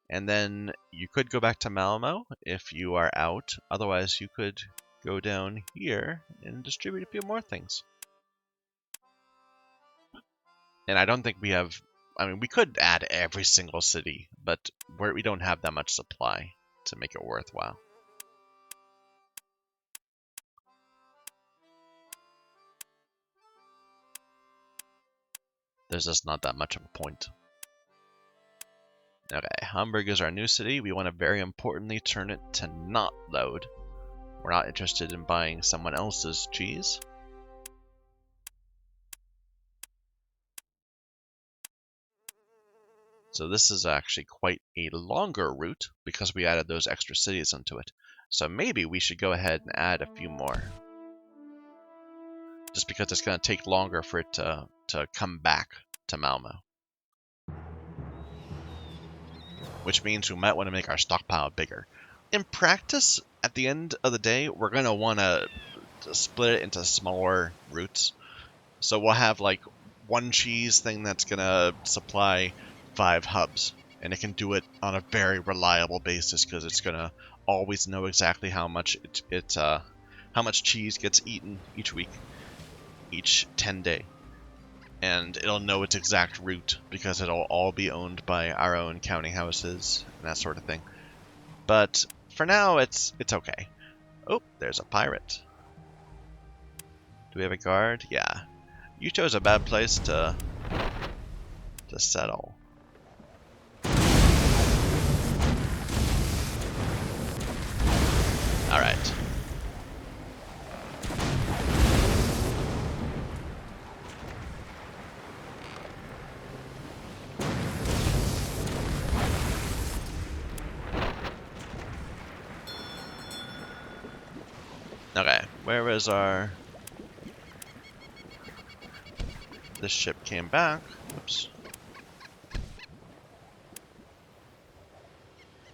And then you could go back to Malmo if you are out. Otherwise, you could go down here and distribute a few more things. And I don't think we have. I mean, we could add every single city, but we don't have that much supply to make it worthwhile. There's just not that much of a point. Okay, Hamburg is our new city. We want to very importantly turn it to not load. We're not interested in buying someone else's cheese. So this is actually quite a longer route because we added those extra cities into it. So maybe we should go ahead and add a few more. Just because it's going to take longer for it to come back to Malmo. Which means we might want to make our stockpile bigger. In practice, at the end of the day, we're going to want to split it into smaller routes. So we'll have like one cheese thing that's going to supply 5 hubs. And it can do it on a very reliable basis because it's going to always know exactly how much how much cheese gets eaten each week, each 10-day. And it'll know its exact route because it'll all be owned by our own counting houses and that sort of thing. But for now, it's okay. Oh, there's a pirate. Do we have a guard? Yeah. You chose a bad place to settle. Alright. Okay, where is our... This ship came back. Oops.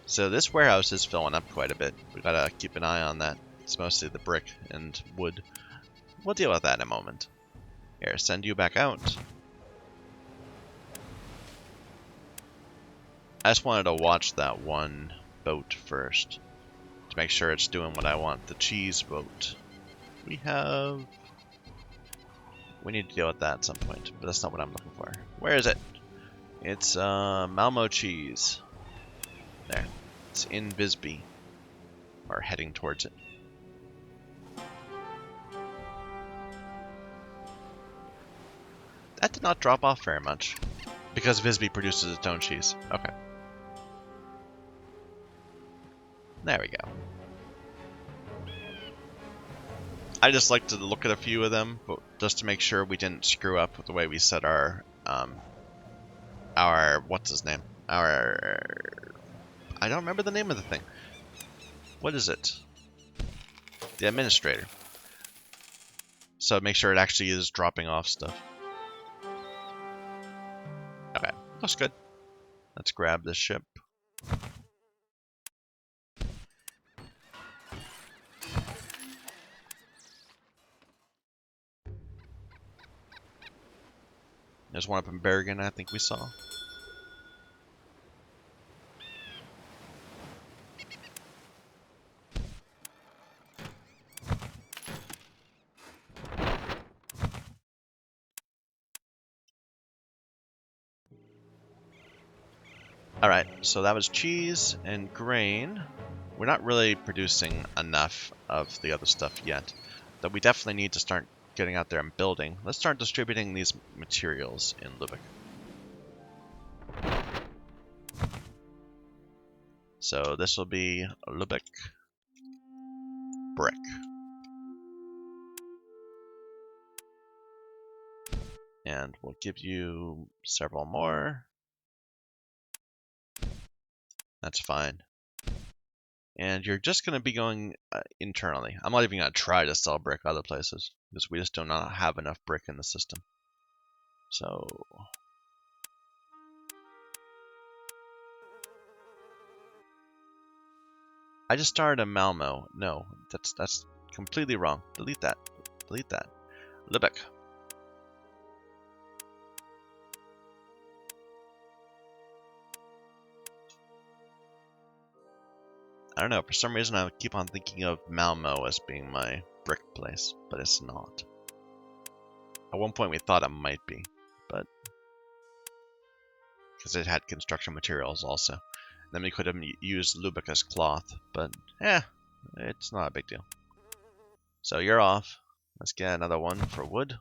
So this warehouse is filling up quite a bit. We gotta keep an eye on that. It's mostly the brick and wood. We'll deal with that in a moment. Here, send you back out. I just wanted to watch that one boat first to make sure it's doing what I want. The cheese boat. We need to deal with that at some point, but that's not what I'm looking for. Where is it? It's Malmo cheese. There. It's in Visby. Or heading towards it. That did not drop off very much. Because Visby produces its own cheese. Okay. There we go. I just like to look at a few of them, but just to make sure we didn't screw up with the way we set our what's his name? I don't remember the name of the thing. What is it? The administrator. So make sure it actually is dropping off stuff. Okay, looks good. Let's grab this ship. There's one up in Bergen, I think we saw. Alright, so that was cheese and grain. We're not really producing enough of the other stuff yet, but we definitely need to start getting out there and building. Let's start distributing these materials in Lübeck. So this will be Lübeck brick. And we'll give you several more. That's fine. And you're just going to be going internally. I'm not even going to try to sell brick other places, because we just do not have enough brick in the system. So... I just started a Malmo. No, that's completely wrong. Delete that. Delete that. Lübeck. I don't know, for some reason I keep on thinking of Malmo as being my brick place, but it's not. At one point we thought it might be, but... because it had construction materials also. Then we could have used Lübeck as cloth, but it's not a big deal. So you're off. Let's get another one for wood.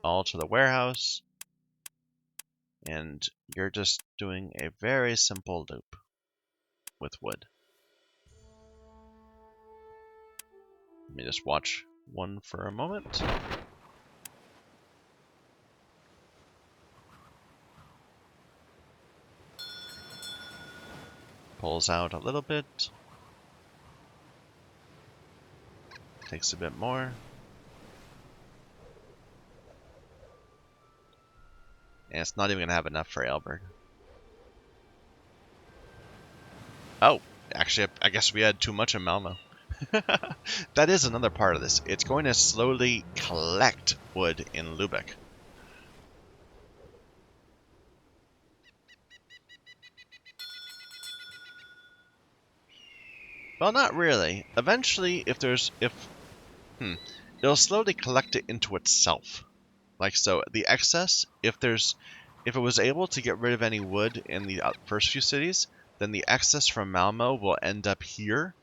All to the warehouse. And you're just doing a very simple loop with wood. Let me just watch one for a moment. Pulls out a little bit. Takes a bit more. And it's not even going to have enough for Aelberg. Oh, actually, I guess we had too much in Malmo. That is another part of this. It's going to slowly collect wood in Lübeck. Well, not really. Eventually, if It'll slowly collect it into itself. Like so, the excess, if it was able to get rid of any wood in the first few cities, then the excess from Malmo will end up here,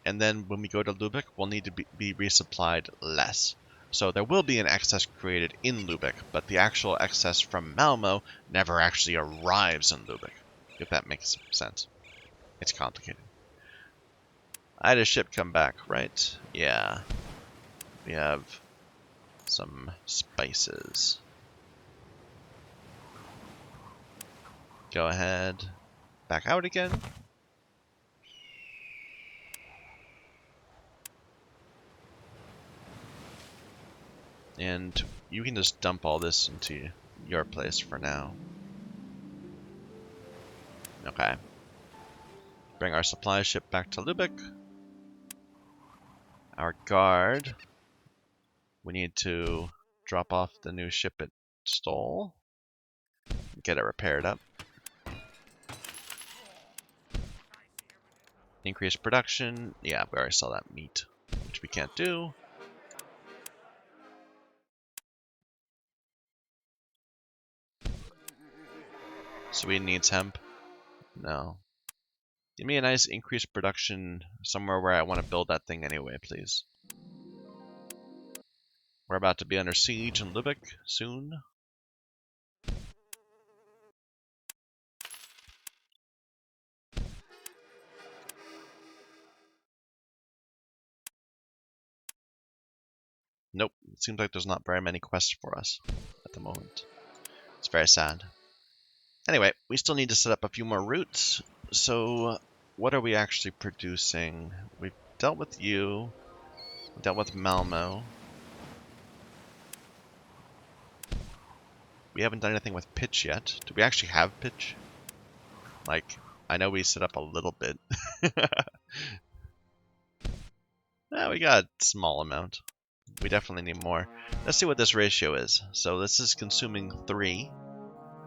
and then when we go to Lubeck, we'll need to be resupplied less. So there will be an excess created in Lubeck, but the actual excess from Malmo never actually arrives in Lubeck, if that makes sense. It's complicated. I had a ship come back, right? Yeah. We have some spices. Go ahead. Back out again. And you can just dump all this into your place for now. Okay. Bring our supply ship back to Lubeck. Our guard. We need to drop off the new ship it stole. Get it repaired up. Increase production. Yeah, we already saw that meat, which we can't do. Sweden needs hemp. No. Give me a nice increased production somewhere where I want to build that thing anyway, please. We're about to be under siege in Lubeck soon. Nope, it seems like there's not very many quests for us at the moment. It's very sad. Anyway, we still need to set up a few more routes. So, what are we actually producing? We've dealt with you. We dealt with Malmo. We haven't done anything with pitch yet. Do we actually have pitch? Like, I know we set up a little bit. We got a small amount. We definitely need more. Let's see what this ratio is. So this is consuming 3.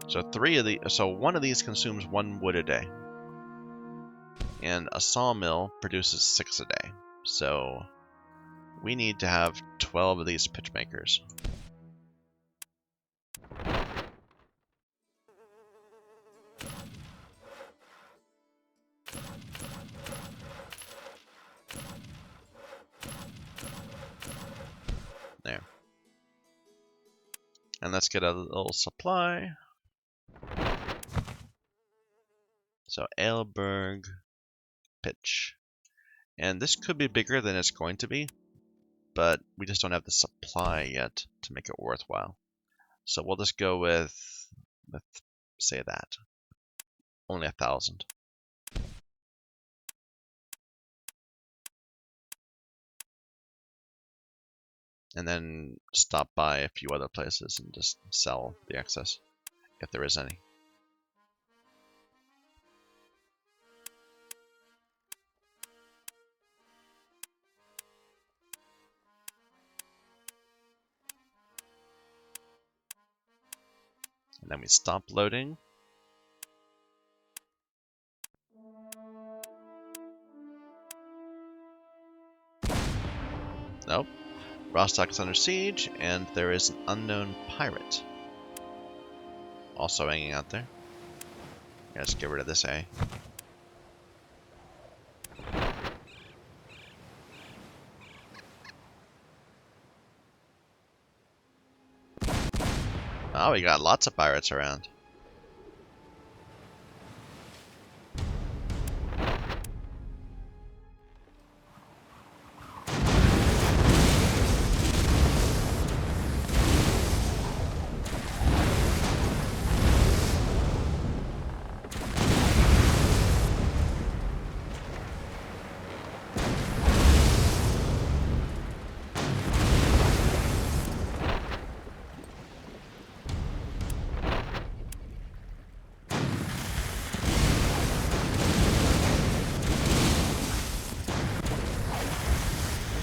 So one of these consumes 1 wood a day. And a sawmill produces 6 a day. So we need to have 12 of these pitch makers. There. And let's get a little supply. So Aelberg, pitch. And this could be bigger than it's going to be, but we just don't have the supply yet to make it worthwhile. So we'll just go with say that. Only 1,000. And then stop by a few other places and just sell the excess, if there is any. And then we stop loading. Nope. Rostock is under siege, and there is an unknown pirate also hanging out there. Yeah, let's get rid of this A. Oh, we got lots of pirates around.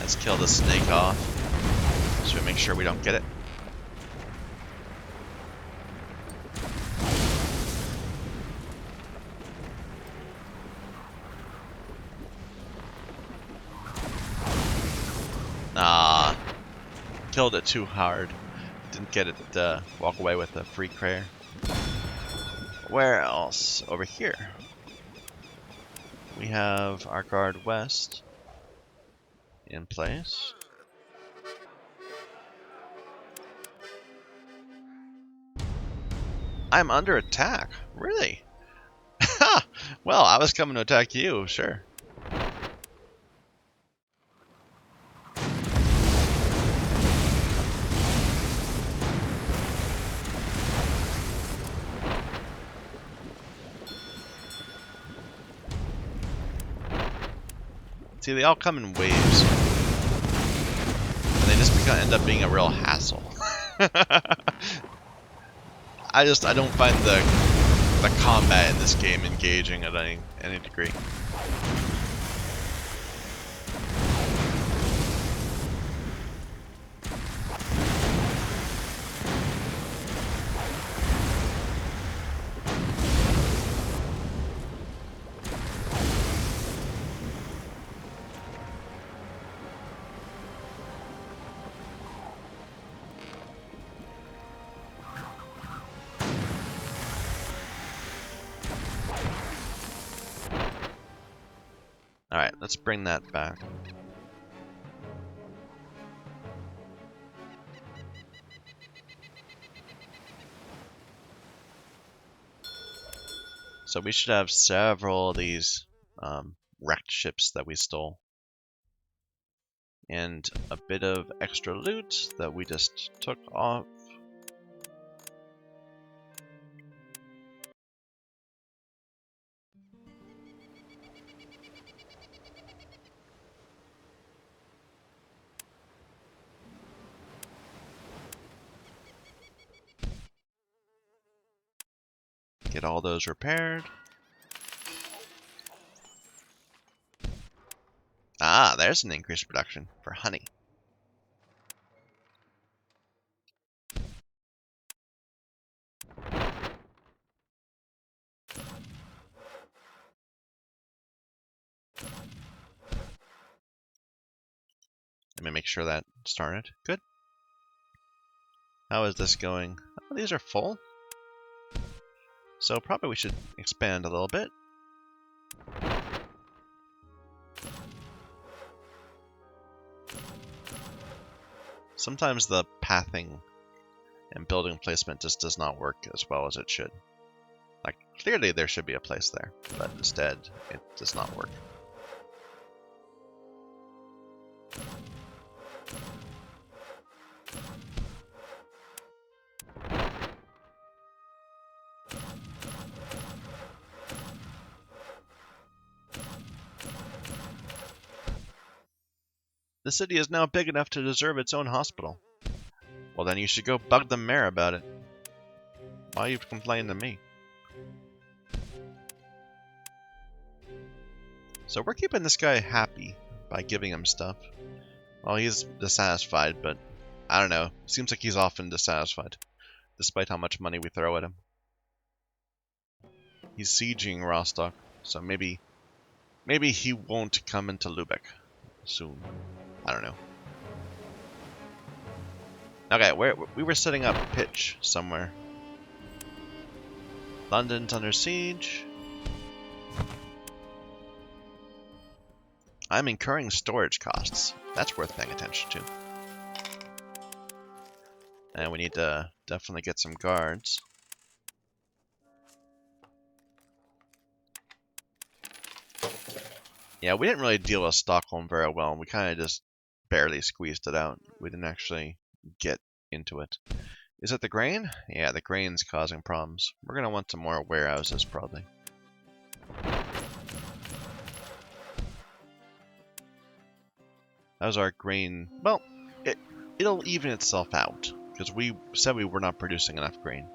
Let's kill the snake off, so we make sure we don't get it. Ah, killed it too hard. Didn't get it to walk away with a free crayer. Where else? Over here. We have our guard west in place. I'm under attack. Really? Well, I was coming to attack you, sure. See, they all come in waves. And they just end up being a real hassle. I don't find the combat in this game engaging at any degree. Alright, let's bring that back. So we should have several of these wrecked ships that we stole. And a bit of extra loot that we just took off. Get all those repaired. Ah, there's an increased production for honey. Let me make sure that started. Good. How is this going? Oh, these are full. So probably we should expand a little bit. Sometimes the pathing and building placement just does not work as well as it should. Like, clearly there should be a place there, but instead it does not work. The city is now big enough to deserve its own hospital. Well, then you should go bug the mayor about it. Why are you complaining to me? So we're keeping this guy happy by giving him stuff. Well, he's dissatisfied, but I don't know. Seems like he's often dissatisfied, despite how much money we throw at him. He's sieging Rostock, so maybe he won't come into Lubeck soon. I don't know. Okay, we were setting up pitch somewhere. London's under siege. I'm incurring storage costs. That's worth paying attention to. And we need to definitely get some guards. Yeah, we didn't really deal with Stockholm very well. We kind of just barely squeezed it out. We didn't actually get into it. Is it the grain? Yeah, the grain's causing problems. We're going to want some more warehouses, probably. How's our grain? Well, it'll even itself out, because we said we were not producing enough grain.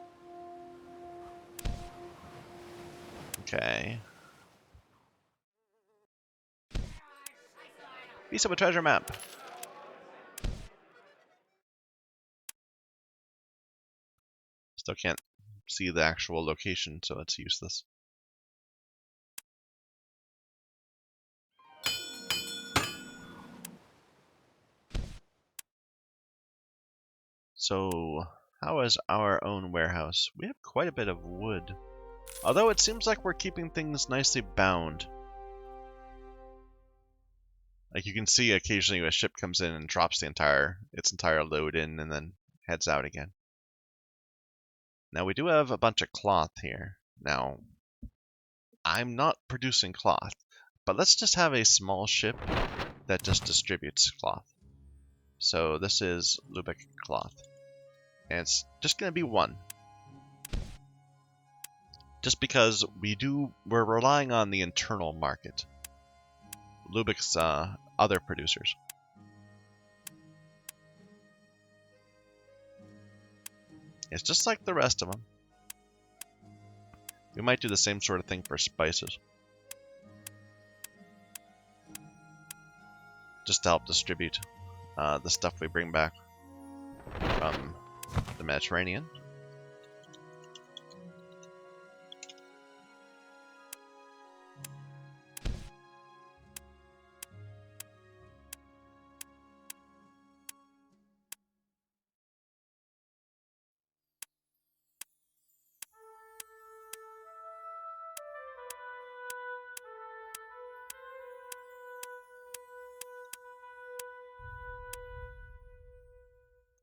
Okay. Piece of a treasure map. Still can't see the actual location, so it's useless. So, how is our own warehouse? We have quite a bit of wood. Although it seems like we're keeping things nicely bound. Like you can see occasionally a ship comes in and drops its entire load in and then heads out again. Now we do have a bunch of cloth here. Now, I'm not producing cloth, but let's just have a small ship that just distributes cloth. So this is Lubeck cloth. And it's just going to be one. Just because we're relying on the internal market. Lubeck's other producers. It's just like the rest of them. We might do the same sort of thing for spices. Just to help distribute the stuff we bring back from the Mediterranean.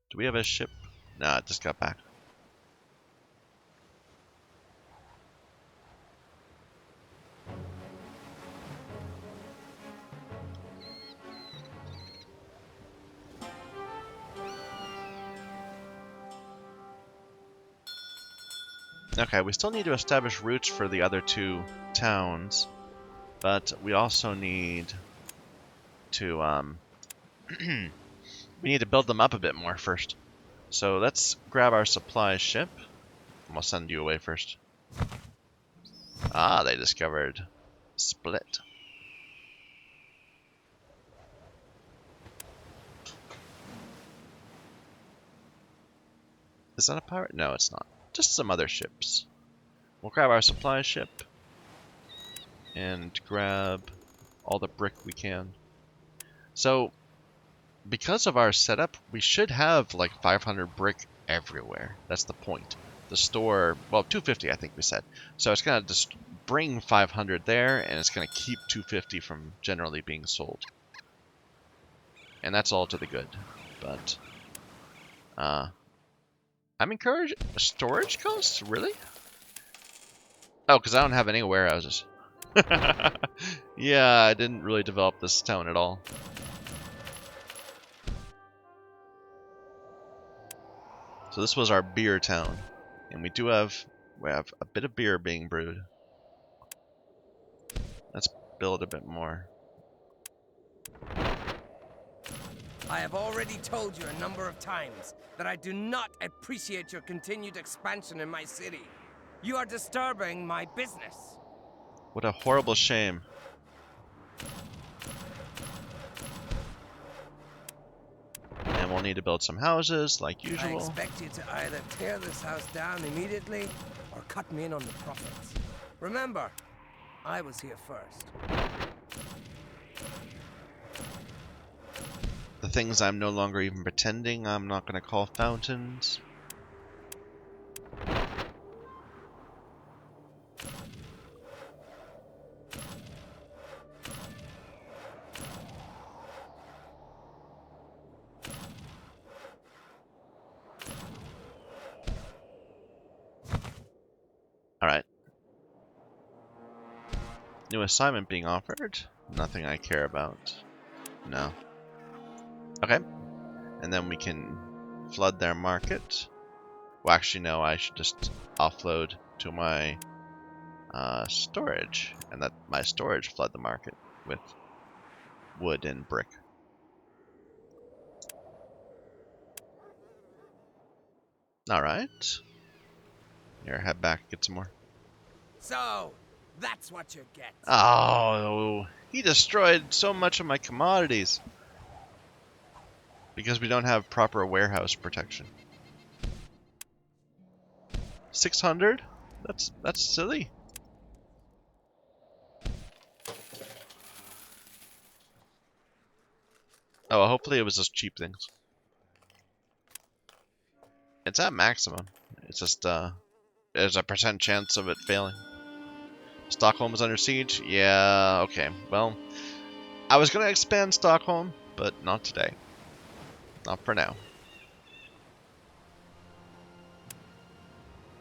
Do we have a ship? Nah, it just got back. Okay, we still need to establish routes for the other two towns, but we also need to we need to build them up a bit more first. So let's grab our supply ship, and we'll send you away first. Ah, they discovered Split. Is that a pirate? No, it's not. Just some other ships. We'll grab our supply ship and grab all the brick we can. So, because of our setup, we should have like 500 brick everywhere. That's the point. The store, well, 250 I think we said. So it's going to just bring 500 there, and it's going to keep 250 from generally being sold. And that's all to the good. But, I'm encouraged. Storage costs? Really? Oh, because I don't have any warehouses. Yeah, I didn't really develop this town at all. So this was our beer town, and we have a bit of beer being brewed. Let's build a bit more. I have already told you a number of times that I do not appreciate your continued expansion in my city. You are disturbing my business. What a horrible shame. And we'll need to build some houses, like I usual. expect you to either tear this house down immediately or cut me in on the profits. Remember, I was here first. The things I'm no longer even pretending I'm not going to call fountains. Alright. New assignment being offered. Nothing I care about. No. Okay. And then we can flood their market. Well, actually, no, I should just offload to my storage, and let my storage flood the market with wood and brick. Alright. Here, head back, get some more. So, that's what you get. Oh, he destroyed so much of my commodities. Because we don't have proper warehouse protection. 600? That's silly. Oh, well, hopefully it was just cheap things. It's at maximum. It's just, there's a percent chance of it failing. Stockholm is under siege? Yeah, okay. Well, I was going to expand Stockholm, but not today. Not for now.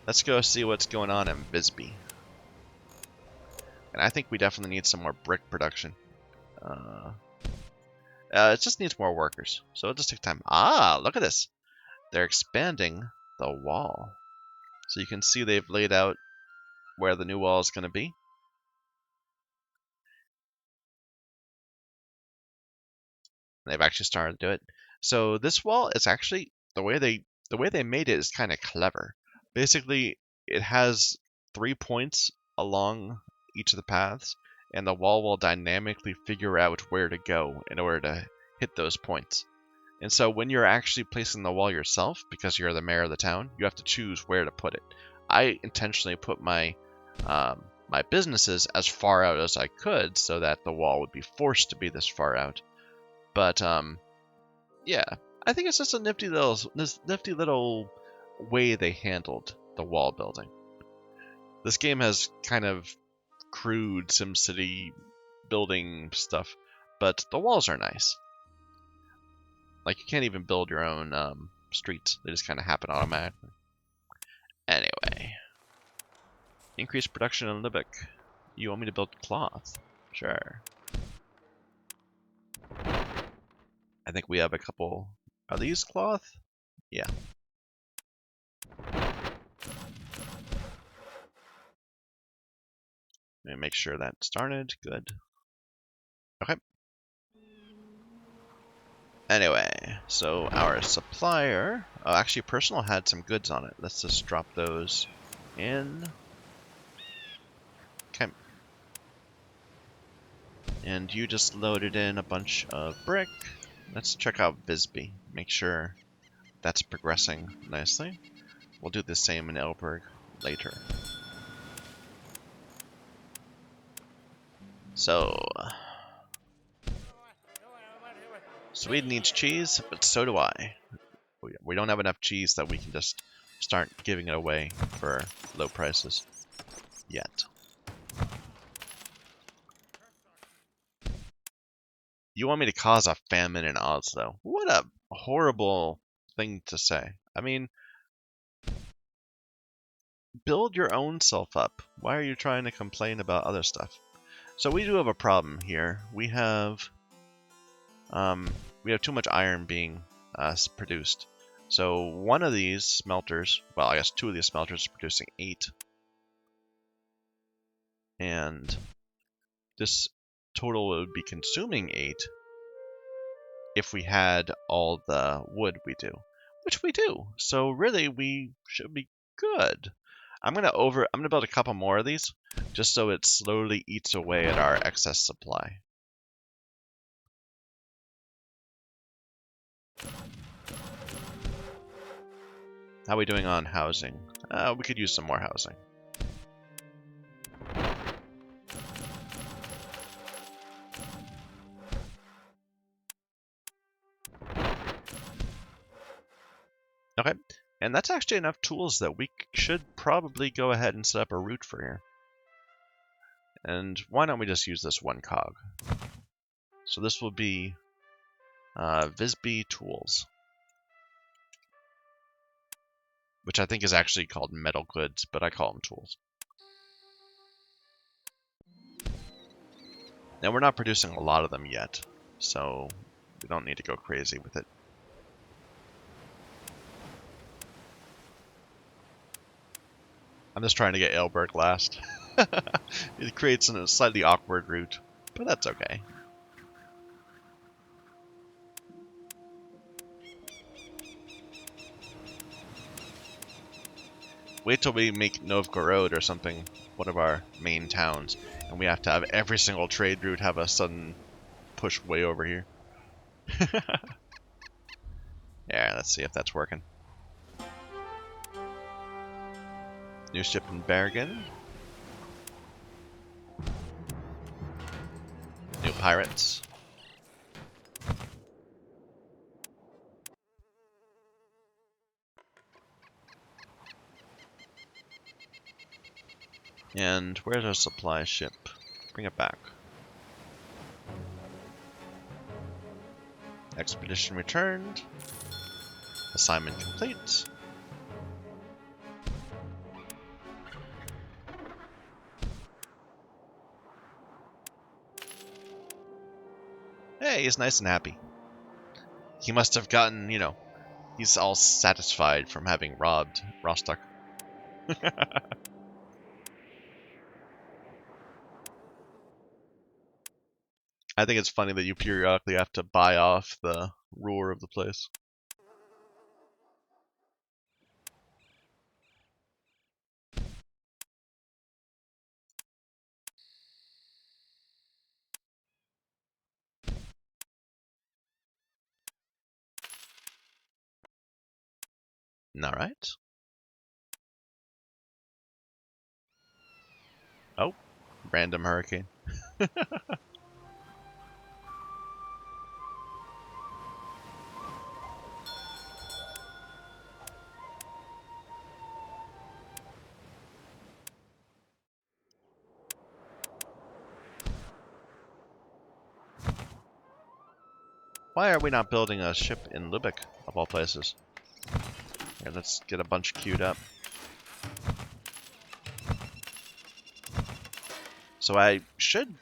Let's go see what's going on in Visby. And I think we definitely need some more brick production. It just needs more workers, so it'll just take time. Ah, look at this. They're expanding the wall. So you can see they've laid out where the new wall is going to be. They've actually started to do it. So this wall is actually the way they made it is kind of clever. Basically, it has 3 points along each of the paths, and the wall will dynamically figure out where to go in order to hit those points. And so when you're actually placing the wall yourself, because you're the mayor of the town, you have to choose where to put it. I intentionally put my my businesses as far out as I could so that the wall would be forced to be this far out. But yeah, I think it's just a nifty little way they handled the wall building. This game has kind of crude SimCity building stuff, but the walls are nice. Like, you can't even build your own streets. They just kind of happen automatically. Anyway. Increase production in Lübeck. You want me to build cloth? Sure. I think we have a couple... Are these cloth? Yeah. Let me make sure that started. Good. Okay. Anyway, so our supplier... Oh, actually, Personal had some goods on it. Let's just drop those in. Okay. And you just loaded in a bunch of brick. Let's check out Visby. Make sure that's progressing nicely. We'll do the same in Elberg later. So, Sweden needs cheese, but so do I. We don't have enough cheese that we can just start giving it away for low prices yet. You want me to cause a famine in Oslo? What a horrible thing to say. I mean, build your own self up. Why are you trying to complain about other stuff? So we do have a problem here. We have too much iron being produced. So one of these smelters, well, I guess 2 of these smelters are producing 8. And this total would be consuming 8 if we had all the wood we do, which we do. So really, we should be good. I'm gonna build a couple more of these, just so it slowly eats away at our excess supply. How are we doing on housing? We could use some more housing. Okay, and that's actually enough tools that we should probably go ahead and set up a route for here. And why don't we just use this one cog? So this will be Visby Tools, which I think is actually called Metal Goods, but I call them tools. Now we're not producing a lot of them yet, so we don't need to go crazy with it. I'm just trying to get Aelberg last. It creates a slightly awkward route, but that's okay. Wait till we make Novgorod or something, one of our main towns, and we have to have every single trade route have a sudden push way over here. Yeah, let's see if that's working. New ship in Bergen. New pirates. And where's our supply ship? Bring it back. Expedition returned. Assignment complete. Hey, he's nice and happy. He must have gotten, you know, he's all satisfied from having robbed Rostock. I think it's funny that you periodically have to buy off the ruler of the place. Alright. Oh, random hurricane. Why are we not building a ship in Lübeck, of all places? Here, let's get a bunch queued up. So I should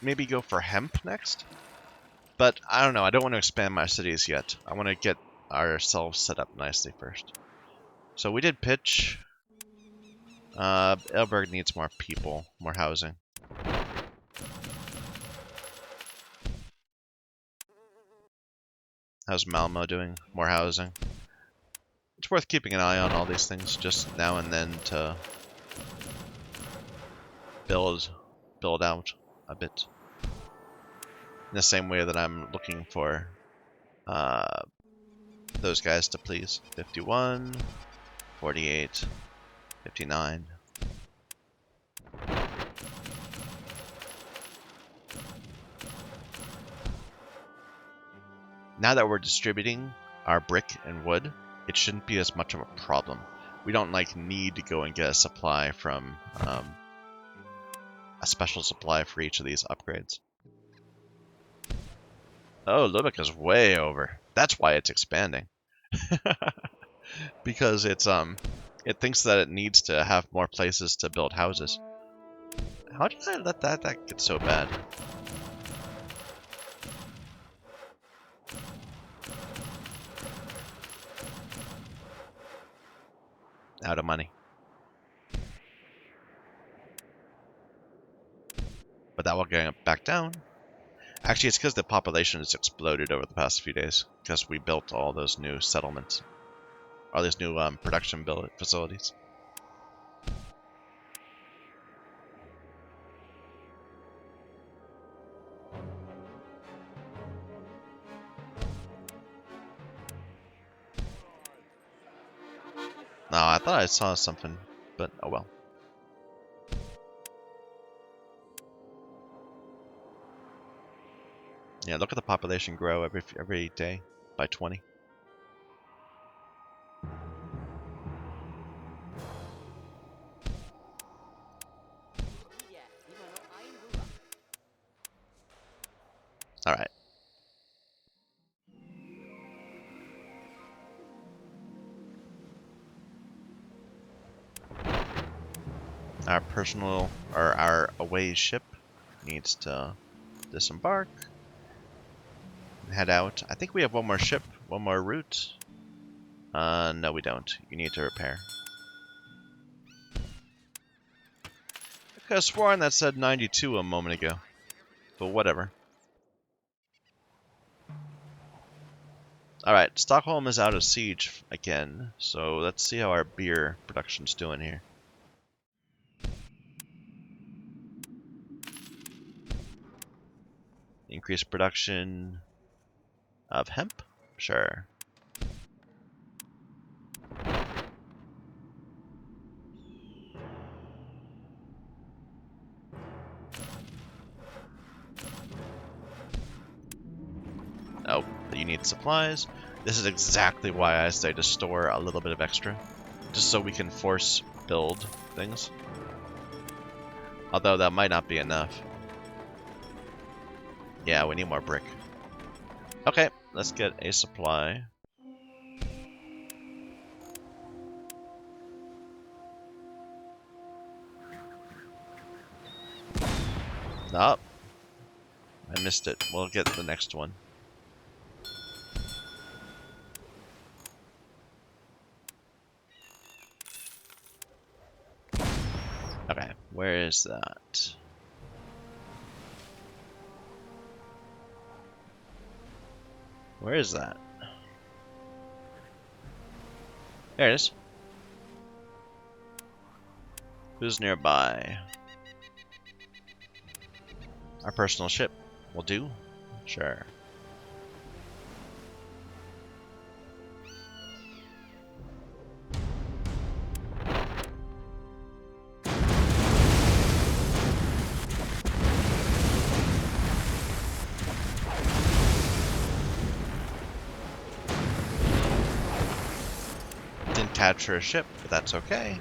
maybe go for hemp next. But I don't know, I don't want to expand my cities yet. I want to get ourselves set up nicely first. So we did pitch. Elberg needs more people, more housing. How's Malmo doing? More housing. It's worth keeping an eye on all these things just now and then to build out a bit. In the same way that I'm looking for those guys to please. 51, 48, 59. Now that we're distributing our brick and wood, it shouldn't be as much of a problem. We don't like need to go and get a supply from a special supply for each of these upgrades. Oh, Lübeck is way over. That's why it's expanding. Because it's it thinks that it needs to have more places to build houses. How did I let that get so bad? Out of money. But that will get it back down. Actually, it's because the population has exploded over the past few days. Because we built all those new settlements. All these new production facilities. No, I thought I saw something, but oh well. Yeah, look at the population grow every day by 20. All right. Our personal or our away ship needs to disembark. Head out. I think we have one more ship, one more route. No, we don't. You need to repair. I could have sworn that said 92 a moment ago, but whatever. Alright, Stockholm is out of siege again, so let's see how our beer production's doing here. Increase production of hemp? Sure. Oh, but you need supplies. This is exactly why I say to store a little bit of extra. Just so we can force build things. Although that might not be enough. Yeah, we need more brick. Okay, let's get a supply. Nope. I missed it. We'll get the next one. Okay, where is that? Where is that? There it is. Who's nearby? Our personal ship will do. Sure. Didn't capture a ship, but that's okay.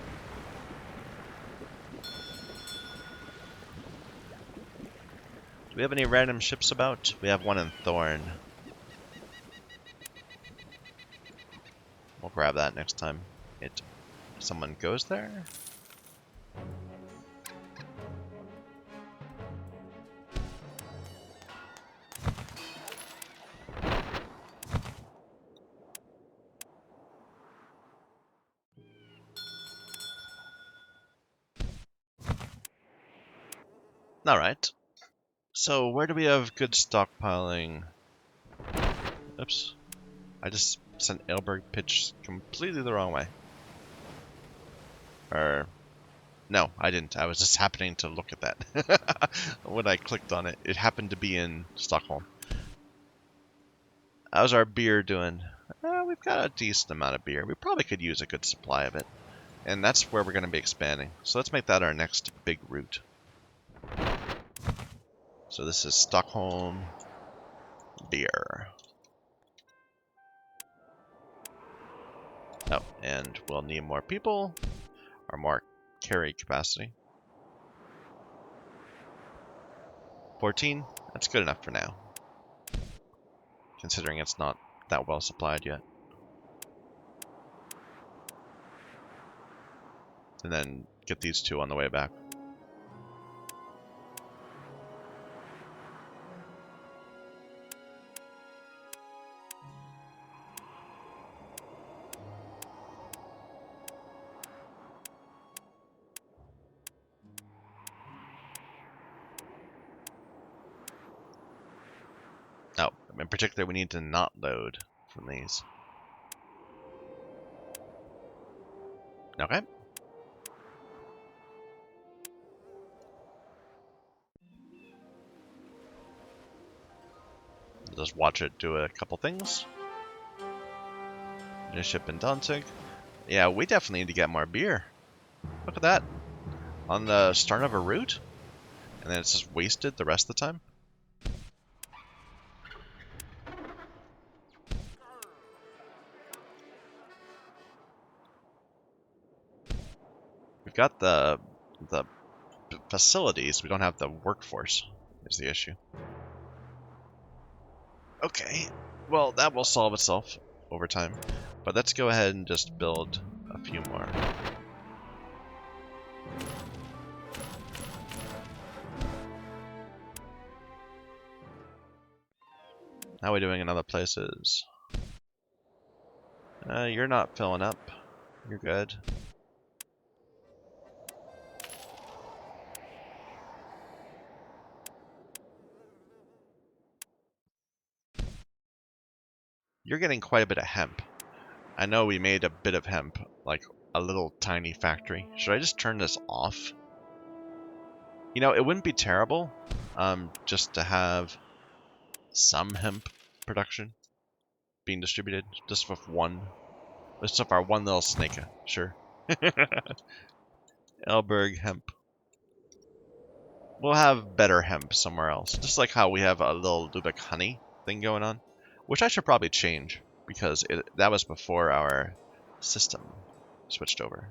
Do we have any random ships about? We have one in Thorn. We'll grab that next time someone goes there. Alright. So where do we have good stockpiling? Oops. I just sent Aelberg pitch completely the wrong way. Or no, I didn't. I was just happening to look at that. When I clicked on it, it happened to be in Stockholm. How's our beer doing? We've got a decent amount of beer. We probably could use a good supply of it. And that's where we're going to be expanding. So let's make that our next big route. So this is Stockholm beer. Oh, and we'll need more people, or more carry capacity. 14, that's good enough for now, considering it's not that well supplied yet. And then get these two on the way back. Oh, in particular, we need to not load from these. Okay. Just watch it do a couple things. New ship in Danzig. Yeah, we definitely need to get more beer. Look at that. On the start of a route? And then it's just wasted the rest of the time? We've got the facilities, we don't have the workforce, is the issue. Okay, well, that will solve itself over time. But let's go ahead and just build a few more. How are we doing in other places? You're not filling up. You're good. You're getting quite a bit of hemp. I know we made a bit of hemp, like a little tiny factory. Should I just turn this off? You know, it wouldn't be terrible, just to have some hemp production being distributed, just with one. Just with our one little snake, sure. Elberg hemp. We'll have better hemp somewhere else. Just like how we have a little Lubeck honey thing going on. Which I should probably change, because that was before our system switched over.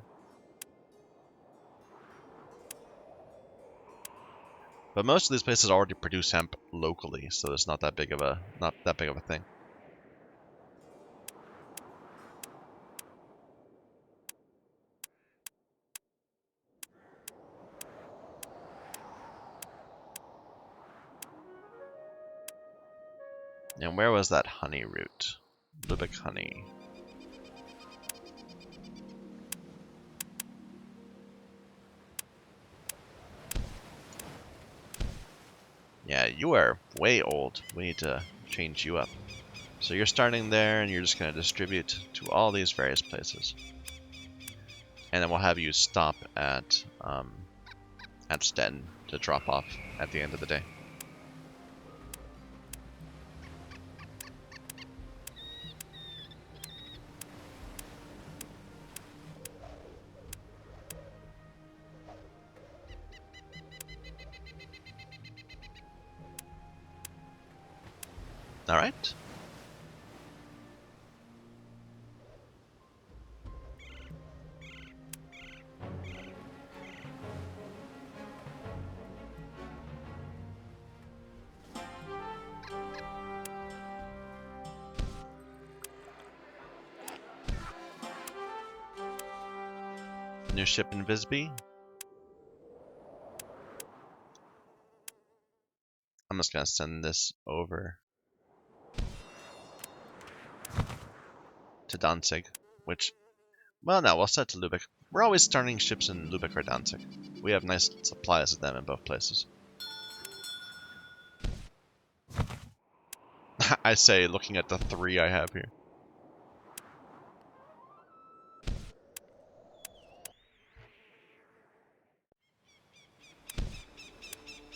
But most of these places already produce hemp locally, so it's not that big of a thing. And where was that honey route? Lubeck honey. Yeah, you are way old. We need to change you up. So you're starting there, and you're just going to distribute to all these various places. And then we'll have you stop at Stettin to drop off at the end of the day. All right. New ship in Visby. I'm just gonna send this over to Danzig, which, well, no, we'll set to Lubeck. We're always starting ships in Lubeck or Danzig. We have nice supplies of them in both places. I say, looking at the 3 I have here.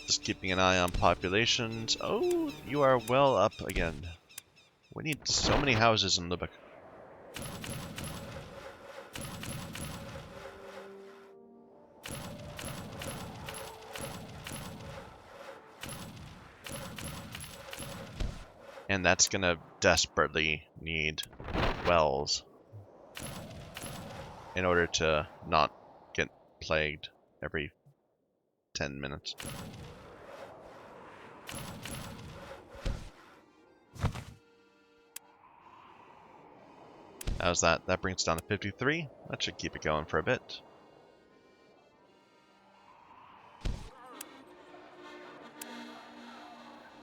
Just keeping an eye on populations. Oh, you are well up again. We need so many houses in Lubeck. And that's gonna desperately need wells in order to not get plagued every 10 minutes. How's that? That brings it down to 53. That should keep it going for a bit.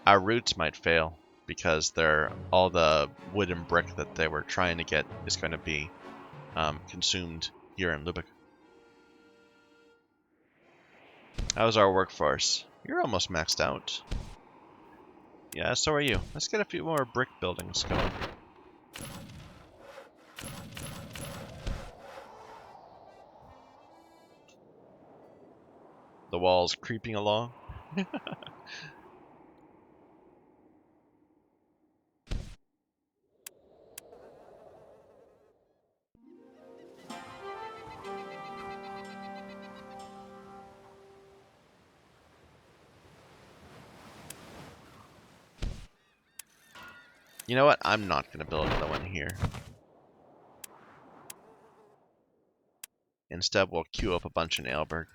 Our routes might fail because all the wood and brick that they were trying to get is going to be consumed here in Lubeck. How's our workforce? You're almost maxed out. Yeah, so are you. Let's get a few more brick buildings going. The wall's creeping along. You know what? I'm not going to build another one here. Instead, we'll queue up a bunch in Aelberg.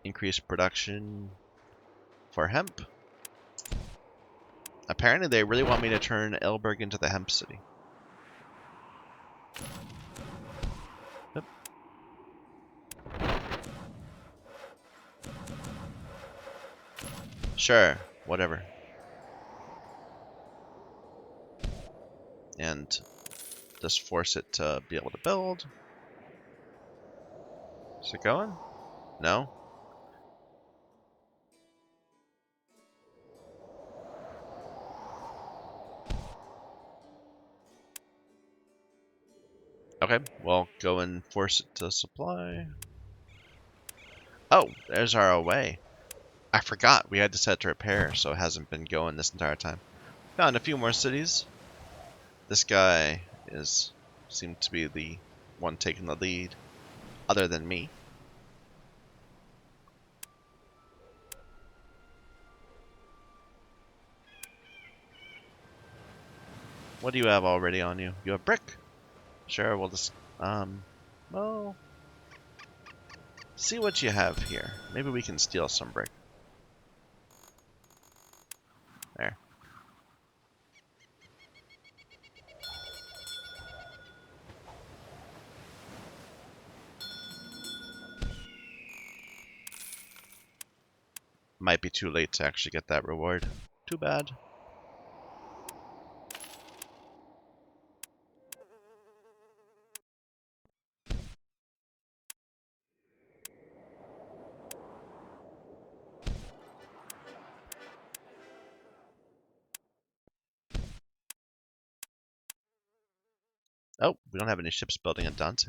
Increase production for hemp. Apparently, they really want me to turn Aelberg into the hemp city. Yep. Sure, whatever. And just force it to be able to build. Is it going? No? Okay, well, go and force it to supply. Oh, there's our away. I forgot we had to set to repair, so it hasn't been going this entire time. Found a few more cities. This guy seemed to be the one taking the lead, other than me. What do you have already on you? You have brick. Sure, we'll just well, see what you have here. Maybe we can steal some brick. There. Might be too late to actually get that reward. Too bad. Oh, we don't have any ships building at Dante.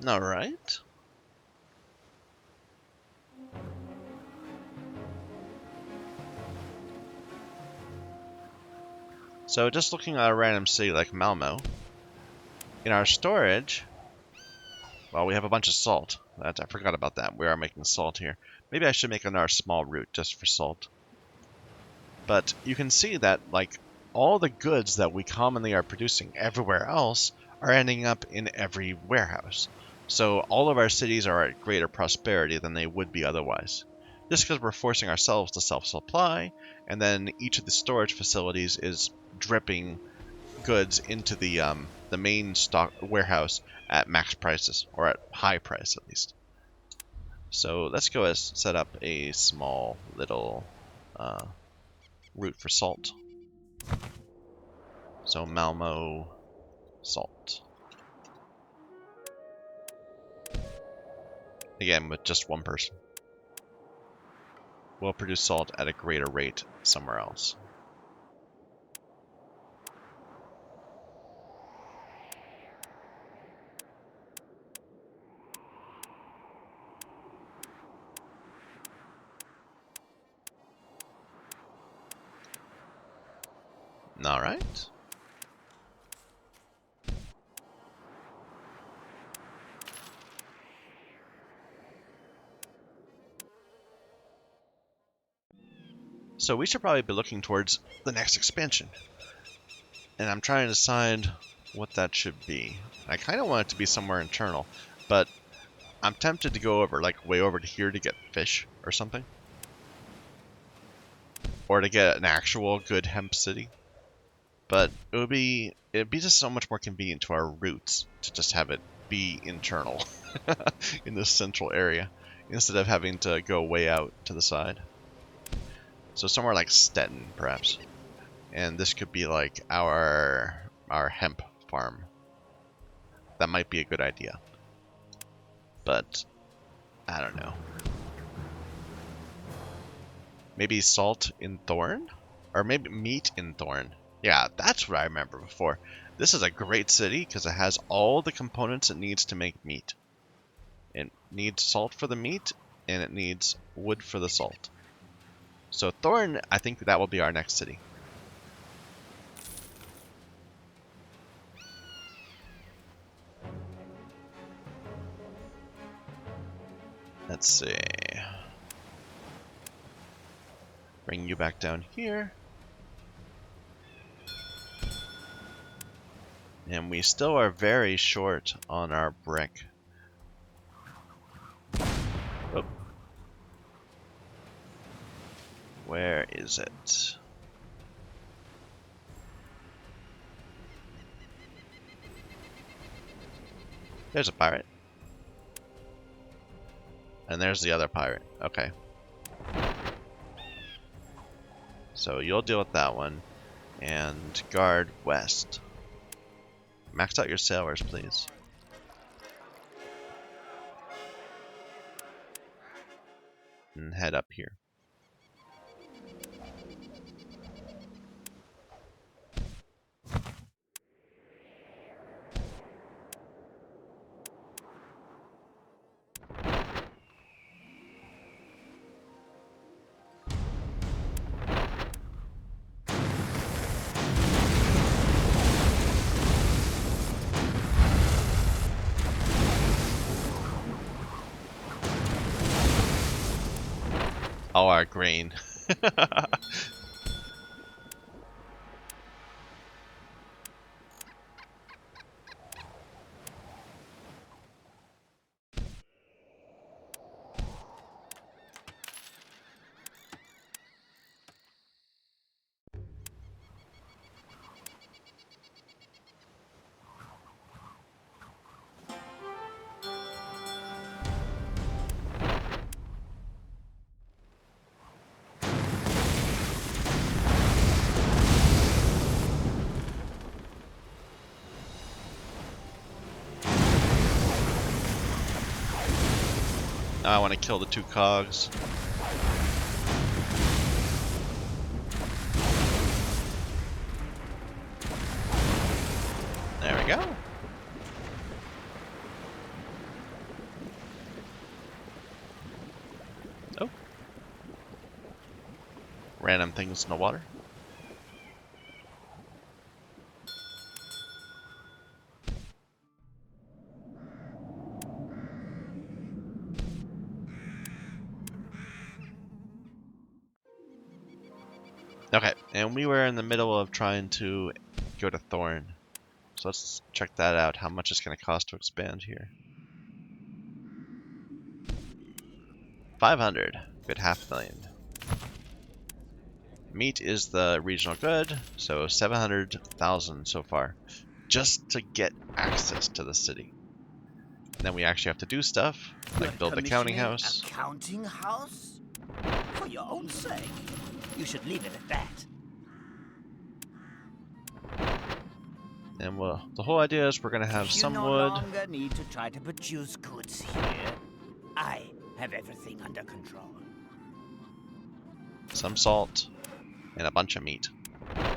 Alright. So just looking at a random city like Malmo, in our storage, well, we have a bunch of salt. I forgot about that. We are making salt here. Maybe I should make another small route just for salt. But you can see that, like, all the goods that we commonly are producing everywhere else are ending up in every warehouse. So all of our cities are at greater prosperity than they would be otherwise. Just because we're forcing ourselves to self-supply, and then each of the storage facilities is dripping goods into the main stock warehouse at max prices, or at high price at least. So let's go set up a small little route for salt. So Malmo salt. Again, with just one person. We'll produce salt at a greater rate somewhere else. Alright. So we should probably be looking towards the next expansion. And I'm trying to decide what that should be. I kind of want it to be somewhere internal, but I'm tempted to go over, like, way over to here to get fish or something. Or to get an actual good hemp city. But it'd be just so much more convenient to our routes to just have it be internal in this central area instead of having to go way out to the side. So somewhere like Stettin, perhaps. And this could be like our hemp farm. That might be a good idea. But I don't know. Maybe salt in Thorn? Or maybe meat in Thorn. Yeah, that's what I remember before. This is a great city because it has all the components it needs to make meat. It needs salt for the meat, and it needs wood for the salt. So Thorn, I think that will be our next city. Let's see. Bring you back down here. And we still are very short on our brick. Oh. Where is it? There's a pirate. And there's the other pirate. Okay. So you'll deal with that one. And guard west. Max out your sailors, please. And head up here. all our grain. Now I want to kill the 2 cogs. There we go. Oh. Random things in the water. Okay, and we were in the middle of trying to go to Thorn. So let's check that out, how much it's going to cost to expand here. 500, good 500,000. Meat is the regional good, so 700,000 so far, just to get access to the city. And then we actually have to do stuff, like build the counting house. A counting house? For your own sake, you should leave it at that. And well, the whole idea is we're going to have some You no wood. longer need to try to produce goods here. I have everything under control. Some salt, and a bunch of meat. I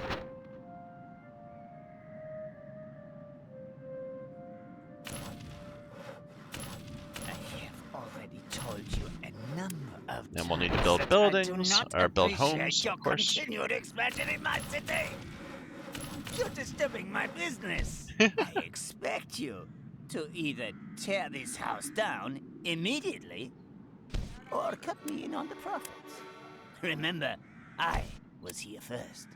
have already told you a number of And we'll need to times build that buildings, I do not or build appreciate homes, your of course. continued expansion in my city. You're disturbing my business. I expect you to either tear this house down immediately or cut me in on the profits. Remember, I was here first.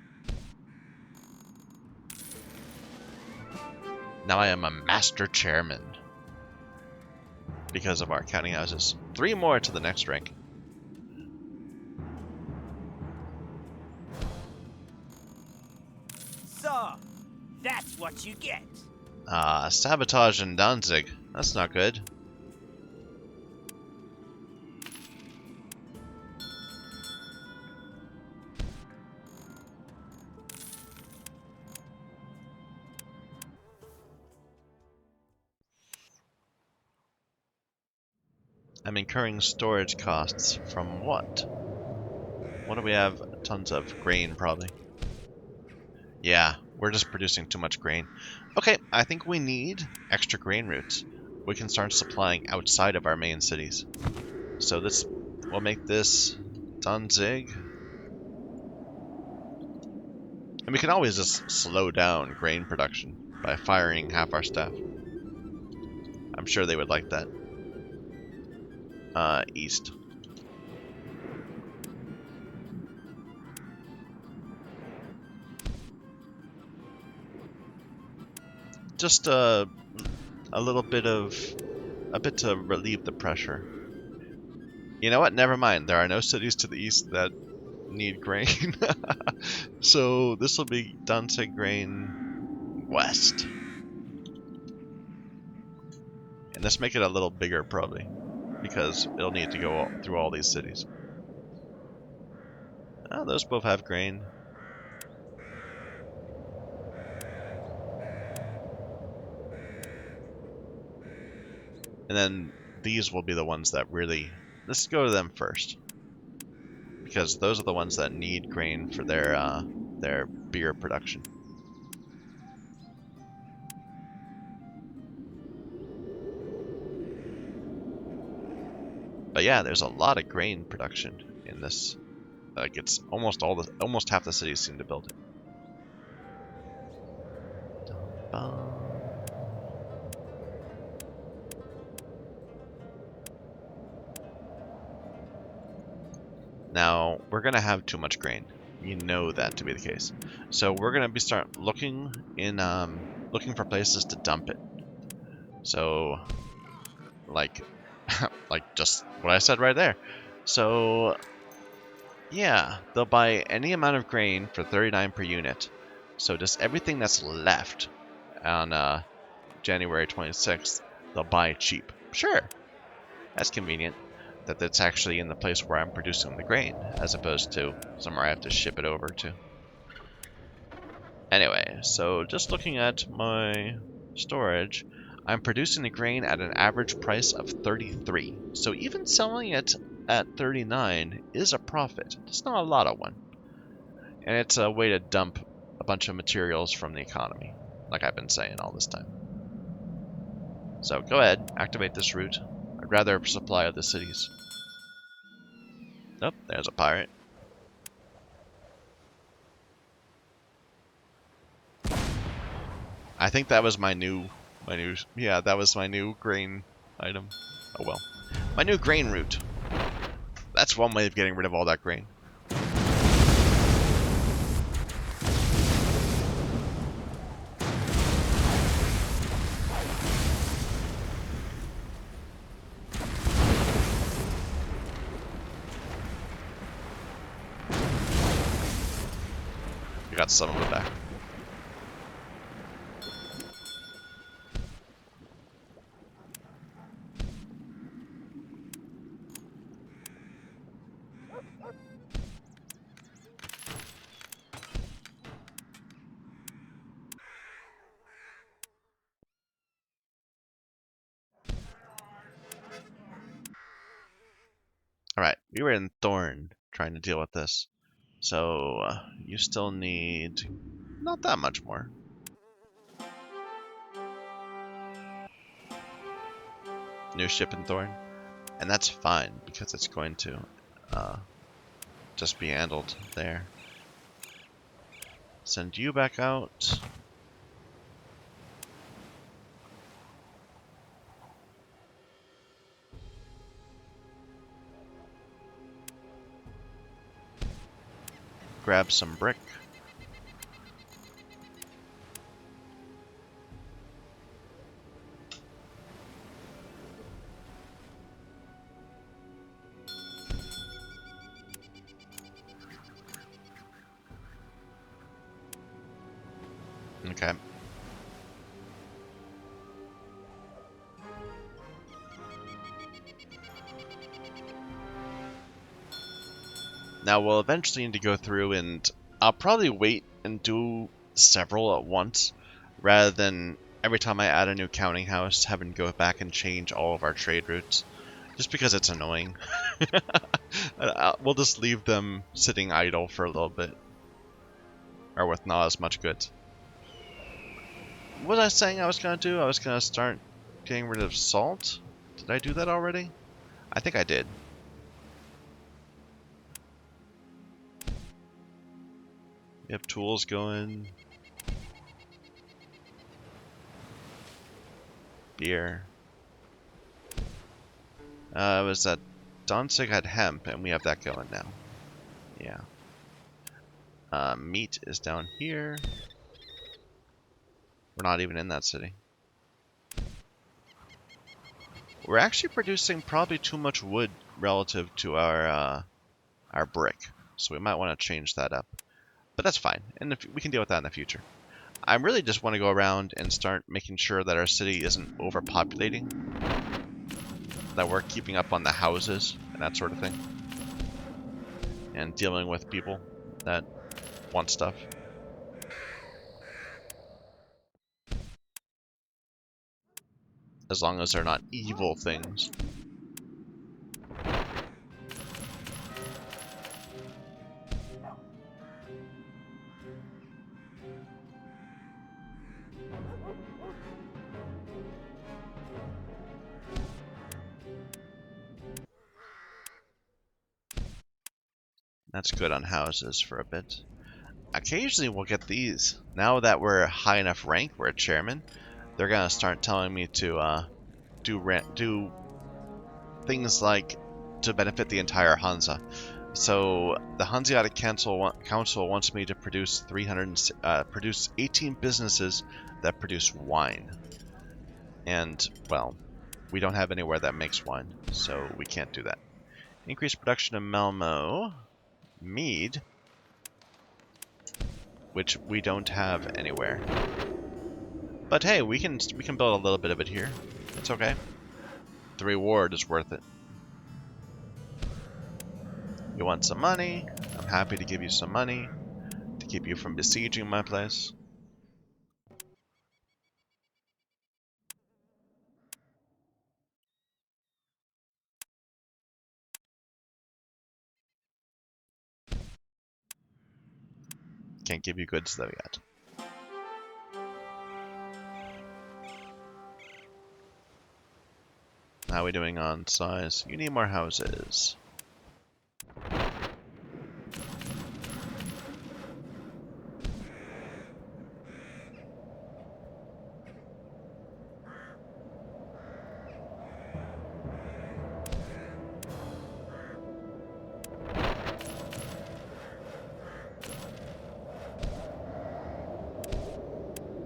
Now I am a master chairman. Because of our counting houses. 3 more to the next rank. So, that's what you get. Sabotage in Danzig. That's not good. I'm incurring storage costs from what? What do we have? Tons of grain, probably. Yeah, we're just producing too much grain. Okay, I think we need extra grain routes. We can start supplying outside of our main cities. So this, we'll make this Danzig. And we can always just slow down grain production by firing half our staff. I'm sure they would like that. East. Just a bit to relieve the pressure. You know what? Never mind. There are no cities to the east that need grain. So this will be Danzig grain west. And let's make it a little bigger probably, because it'll need to go through all these cities. Oh, those both have grain. And then these will be the ones that really... Let's go to them first, because those are the ones that need grain for their beer production. But yeah, there's a lot of grain production in this. Like it's almost half the cities seem to build it. Now, we're going to have too much grain. You know that to be the case. So we're going to be start looking looking for places to dump it. So, like, like just what I said right there. So, yeah, they'll buy any amount of grain for 39 per unit. So just everything that's left on January 26th, they'll buy cheap. Sure, that's convenient that it's actually in the place where I'm producing the grain, as opposed to somewhere I have to ship it over to. Anyway, so just looking at my storage, I'm producing the grain at an average price of 33. So even selling it at 39 is a profit. It's not a lot of one. And it's a way to dump a bunch of materials from the economy, like I've been saying all this time. So go ahead, activate this route. I'd rather supply other cities. Oh, there's a pirate. I think that was yeah, that was my new grain item. Oh well. My new grain route. That's one way of getting rid of all that grain. We got some of it back. Alright, we were in Thorn trying to deal with this. So, you still need not that much more. New ship in Thorn. And that's fine, because it's going to just be handled there. Send you back out. Grab some brick. Okay. Now we'll eventually need to go through and I'll probably wait and do several at once rather than every time I add a new counting house having to go back and change all of our trade routes just because it's annoying. We'll just leave them sitting idle for a little bit or with not as much goods. What was I saying I was going to do? I was going to start getting rid of salt. Did I do that already? I think I did. We have tools going. Beer. It was that Danzig had hemp, and we have that going now. Yeah. Meat is down here. We're not even in that city. We're actually producing probably too much wood relative to our brick, so we might want to change that up. But that's fine, and we can deal with that in the future. I really just want to go around and start making sure that our city isn't overpopulating, that we're keeping up on the houses and that sort of thing, and dealing with people that want stuff. As long as they're not evil things. That's good on houses for a bit. Occasionally we'll get these. Now that we're high enough rank, we're a chairman, they're gonna start telling me to do things like to benefit the entire Hansa. So the Hanseatic Council wants me to produce 18 businesses that produce wine. And, well, we don't have anywhere that makes wine, so we can't do that. Increase production of Malmo mead, which we don't have anywhere. But hey, we can build a little bit of it here. It's okay. The reward is worth it. You want some money? I'm happy to give you some money to keep you from besieging my place. Can't give you goods though yet. How are we doing on size? You need more houses.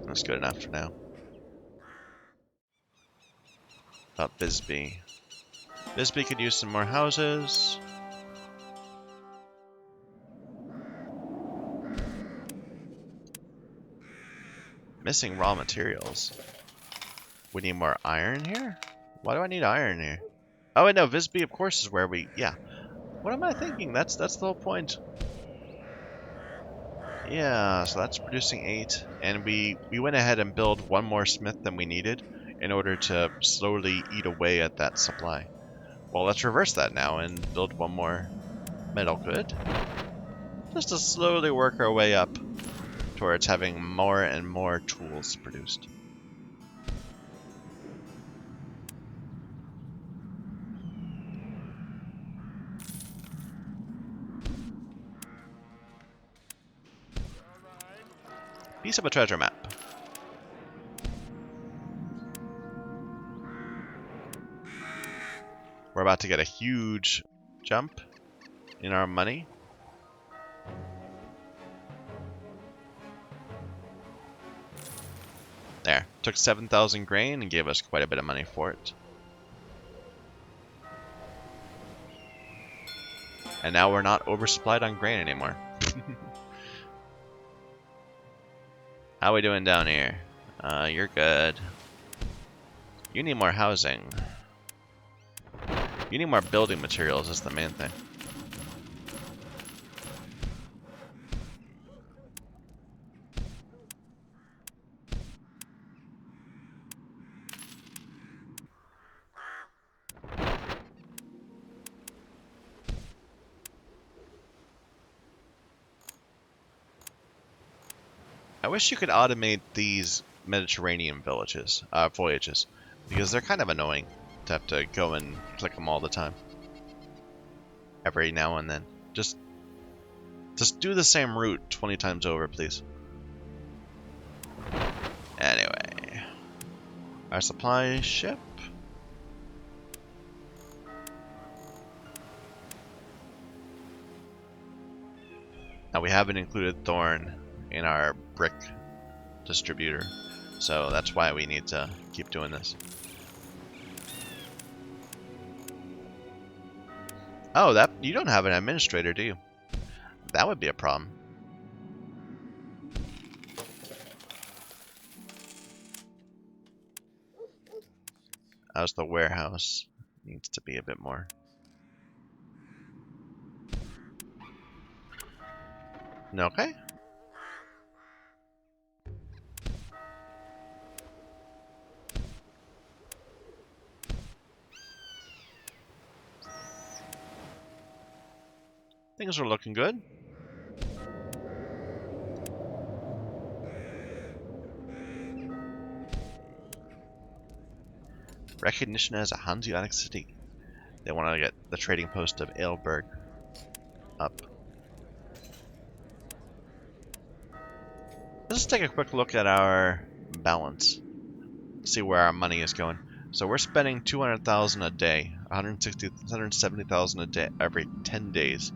That's good enough for now. About Bisbee. Bisbee could use some more houses. Missing raw materials. We need more iron here? Why do I need iron here? Oh, wait, no, Visby, of course, is where we... Yeah. What am I thinking? That's the whole point. Yeah, so that's producing 8. And we went ahead and built one more smith than we needed in order to slowly eat away at that supply. Well, let's reverse that now and build one more metal good. Just to slowly work our way up towards having more and more tools produced. Piece of a treasure map. We're about to get a huge jump in our money. There. Took 7,000 grain and gave us quite a bit of money for it. And now we're not oversupplied on grain anymore. How we doing down here? You're good. You need more housing. You need more building materials is the main thing. I wish you could automate these Mediterranean voyages, because they're kind of annoying to have to go and click them all the time. Every now and then. Just do the same route 20 times over, please. Anyway. Our supply ship. Now we haven't included Thorn in our brick distributor, so that's why we need to keep doing this. Oh, that you don't have an administrator, do you? That would be a problem. How's the warehouse? Needs to be a bit more. Okay. Things are looking good. Recognition as a Hanseatic city. They want to get the trading post of Aelberg up. Let's just take a quick look at our balance. See where our money is going. So we're spending 200,000 a day, 170,000 a day every 10 days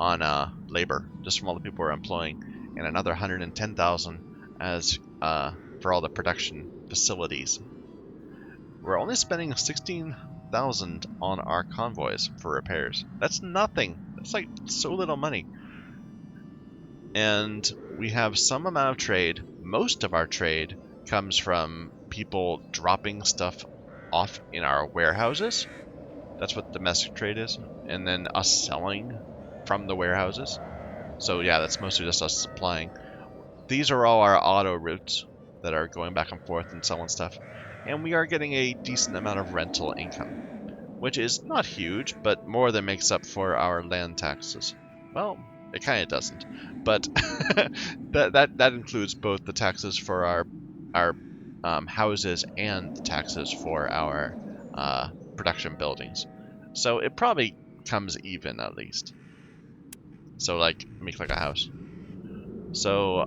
on labor, just from all the people we're employing, and another 110,000 as for all the production facilities. We're only spending 16,000 on our convoys for repairs. That's nothing. That's like so little money. And we have some amount of trade. Most of our trade comes from people dropping stuff off in our warehouses. That's what domestic trade is. And then us selling from the warehouses. So yeah, that's mostly just us supplying. These are all our auto routes that are going back and forth and selling stuff. And we are getting a decent amount of rental income, which is not huge, but more than makes up for our land taxes. Well, it kind of doesn't, but that includes both the taxes for our houses and the taxes for our production buildings. So it probably comes even at least. So like make like a house. So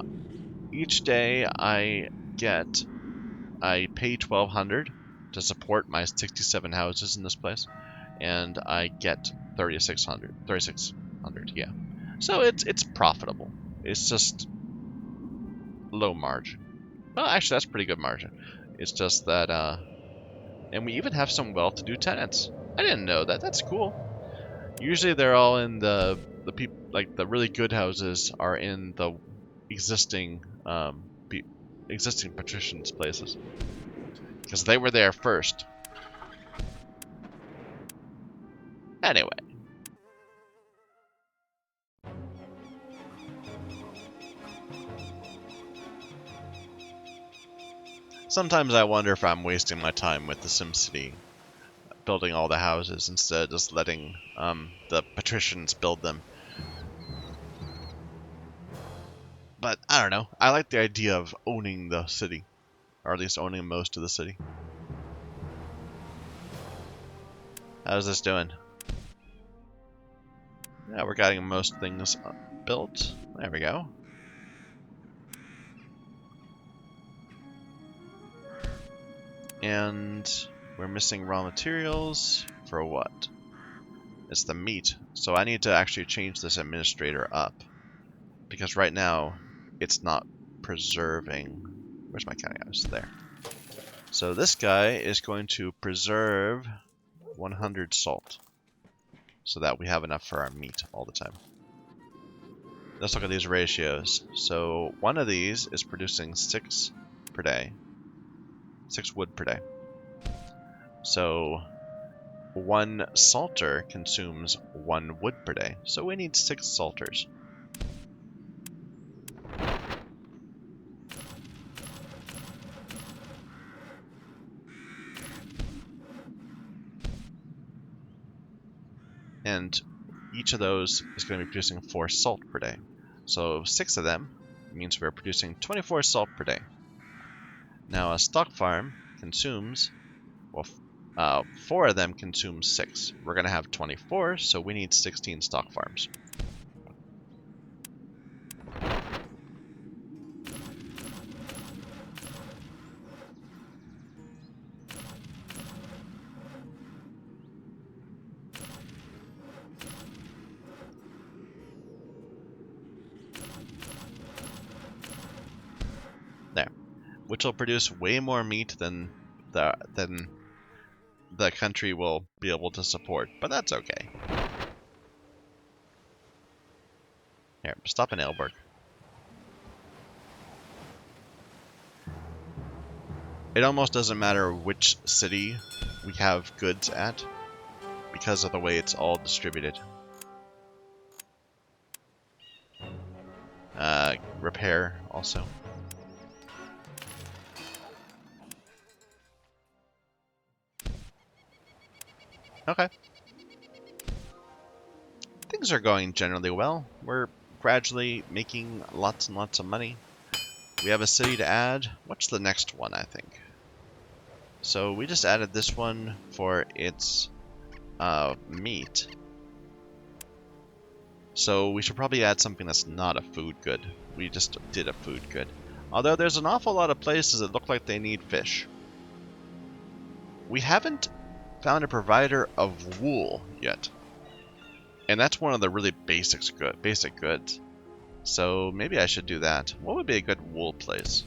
each day I pay 1,200 to support my 67 houses in this place, and I get 3,600, yeah. So it's profitable. It's just low margin. Well, actually, that's pretty good margin. It's just that, and we even have some well-to-do tenants. I didn't know that. That's cool. Usually, they're all in the people like the really good houses are in the existing existing patricians' places because they were there first. Anyway. Sometimes I wonder if I'm wasting my time with the SimCity, building all the houses instead of just letting the patricians build them. But I don't know. I like the idea of owning the city, or at least owning most of the city. How's this doing? Yeah, we're getting most things built. There we go. And we're missing raw materials for what? It's the meat. So I need to actually change this administrator up. Because right now, it's not preserving... Where's my counting house? There. So this guy is going to preserve 100 salt. So that we have enough for our meat all the time. Let's look at these ratios. So one of these is producing 6 per day. 6 wood per day. So 1 salter consumes 1 wood per day. So we need 6 salters. And each of those is going to be producing 4 salt per day. So 6 of them means we're producing 24 salt per day. Now a stock farm consumes, well, 4 of them consume 6. We're going to have 24, so we need 16 stock farms. There. Which will produce way more meat than the country will be able to support, but that's okay. Here, stop in Elberg. It almost doesn't matter which city we have goods at, because of the way it's all distributed. Repair also. Okay. Things are going generally well. We're gradually making lots and lots of money. We have a city to add. What's the next one, I think? So we just added this one for its meat. So we should probably add something that's not a food good. We just did a food good. Although there's an awful lot of places that look like they need fish. We haven't found a provider of wool yet. And that's one of the really basic goods. So maybe I should do that. What would be a good wool place?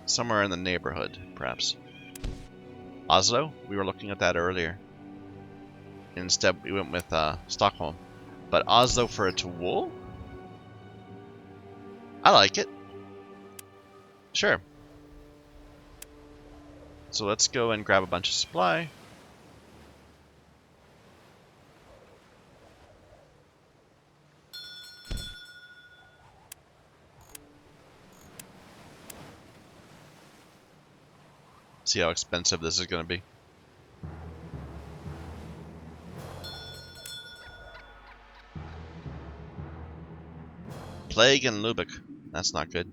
Somewhere in the neighborhood, perhaps. Oslo? We were looking at that earlier. Instead, we went with Stockholm. But Oslo for its wool? I like it. Sure. So let's go and grab a bunch of supply. See how expensive this is going to be. Plague in Lübeck. That's not good.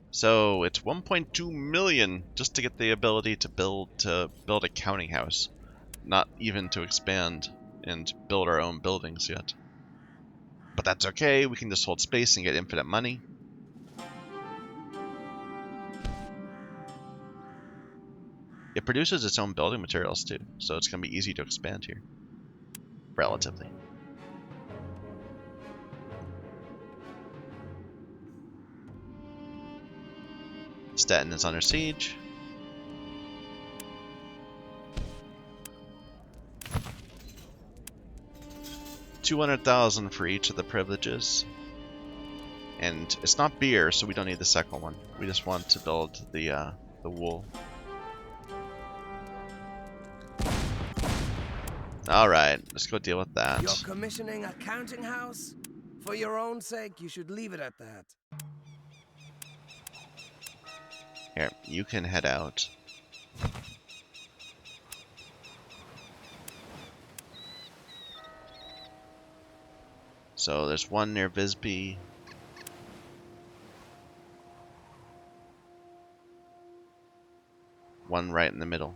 So it's 1.2 million just to get the ability to build a counting house. Not even to expand and build our own buildings yet. But that's okay, we can just hold space and get infinite money. It produces its own building materials too, so it's going to be easy to expand here. Relatively. Stettin is under siege. $200,000 for each of the privileges. And it's not beer, so we don't need the second one. We just want to build the wool. Alright, let's go deal with that. You're commissioning a counting house? For your own sake, you should leave it at that. Here, you can head out. So there's one near Visby. One right in the middle.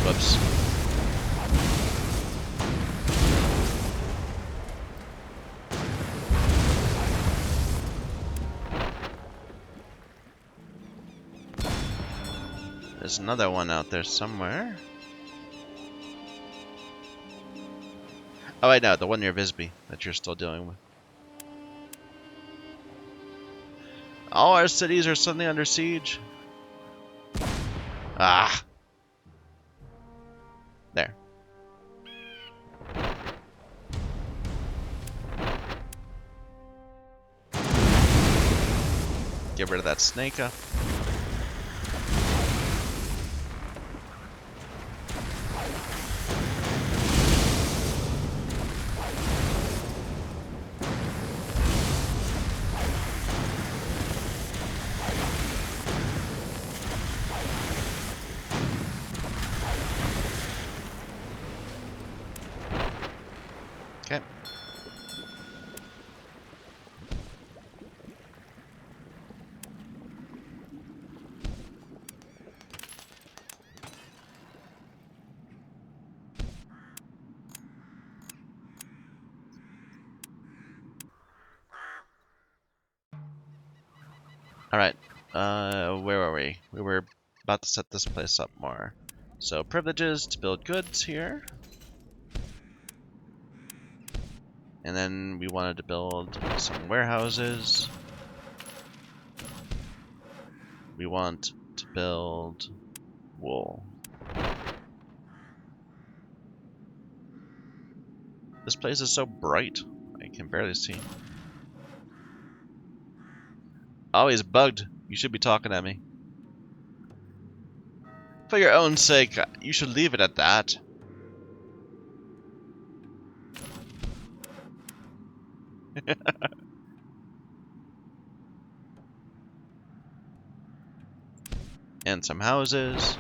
Whoops. There's another one out there somewhere. Oh, wait, no, the one near Visby that you're still dealing with. All our cities are suddenly under siege. Ah! There. Get rid of that snake. Okay. Alright, where were we? We were about to set this place up more. So, privileges to build goods here. And then we wanted to build some warehouses. We want to build wool. This place is so bright, I can barely see. Oh, he's bugged. You should be talking at me. For your own sake, you should leave it at that. And some houses.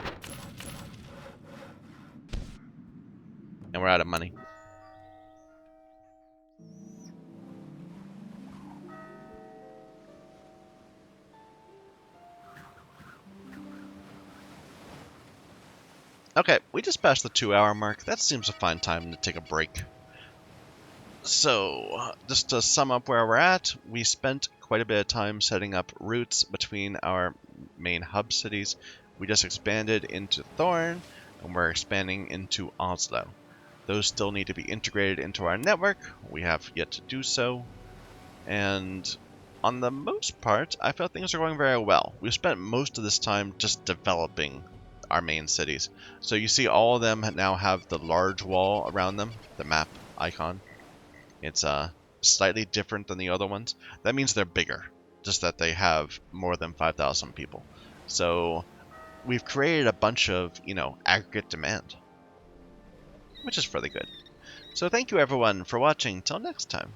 And we're out of money. Okay, we just passed the 2-hour mark. That seems a fine time to take a break. So, just to sum up where we're at, we spent quite a bit of time setting up routes between our main hub cities. We just expanded into Thorn, and we're expanding into Oslo. Those still need to be integrated into our network. We have yet to do so. And on the most part, I feel things are going very well. We've spent most of this time just developing our main cities. So you see all of them now have the large wall around them, the map icon. It's slightly different than the other ones. That means they're bigger, just that they have more than 5,000 people. So we've created a bunch of, aggregate demand, which is really good. So thank you everyone for watching. Till next time.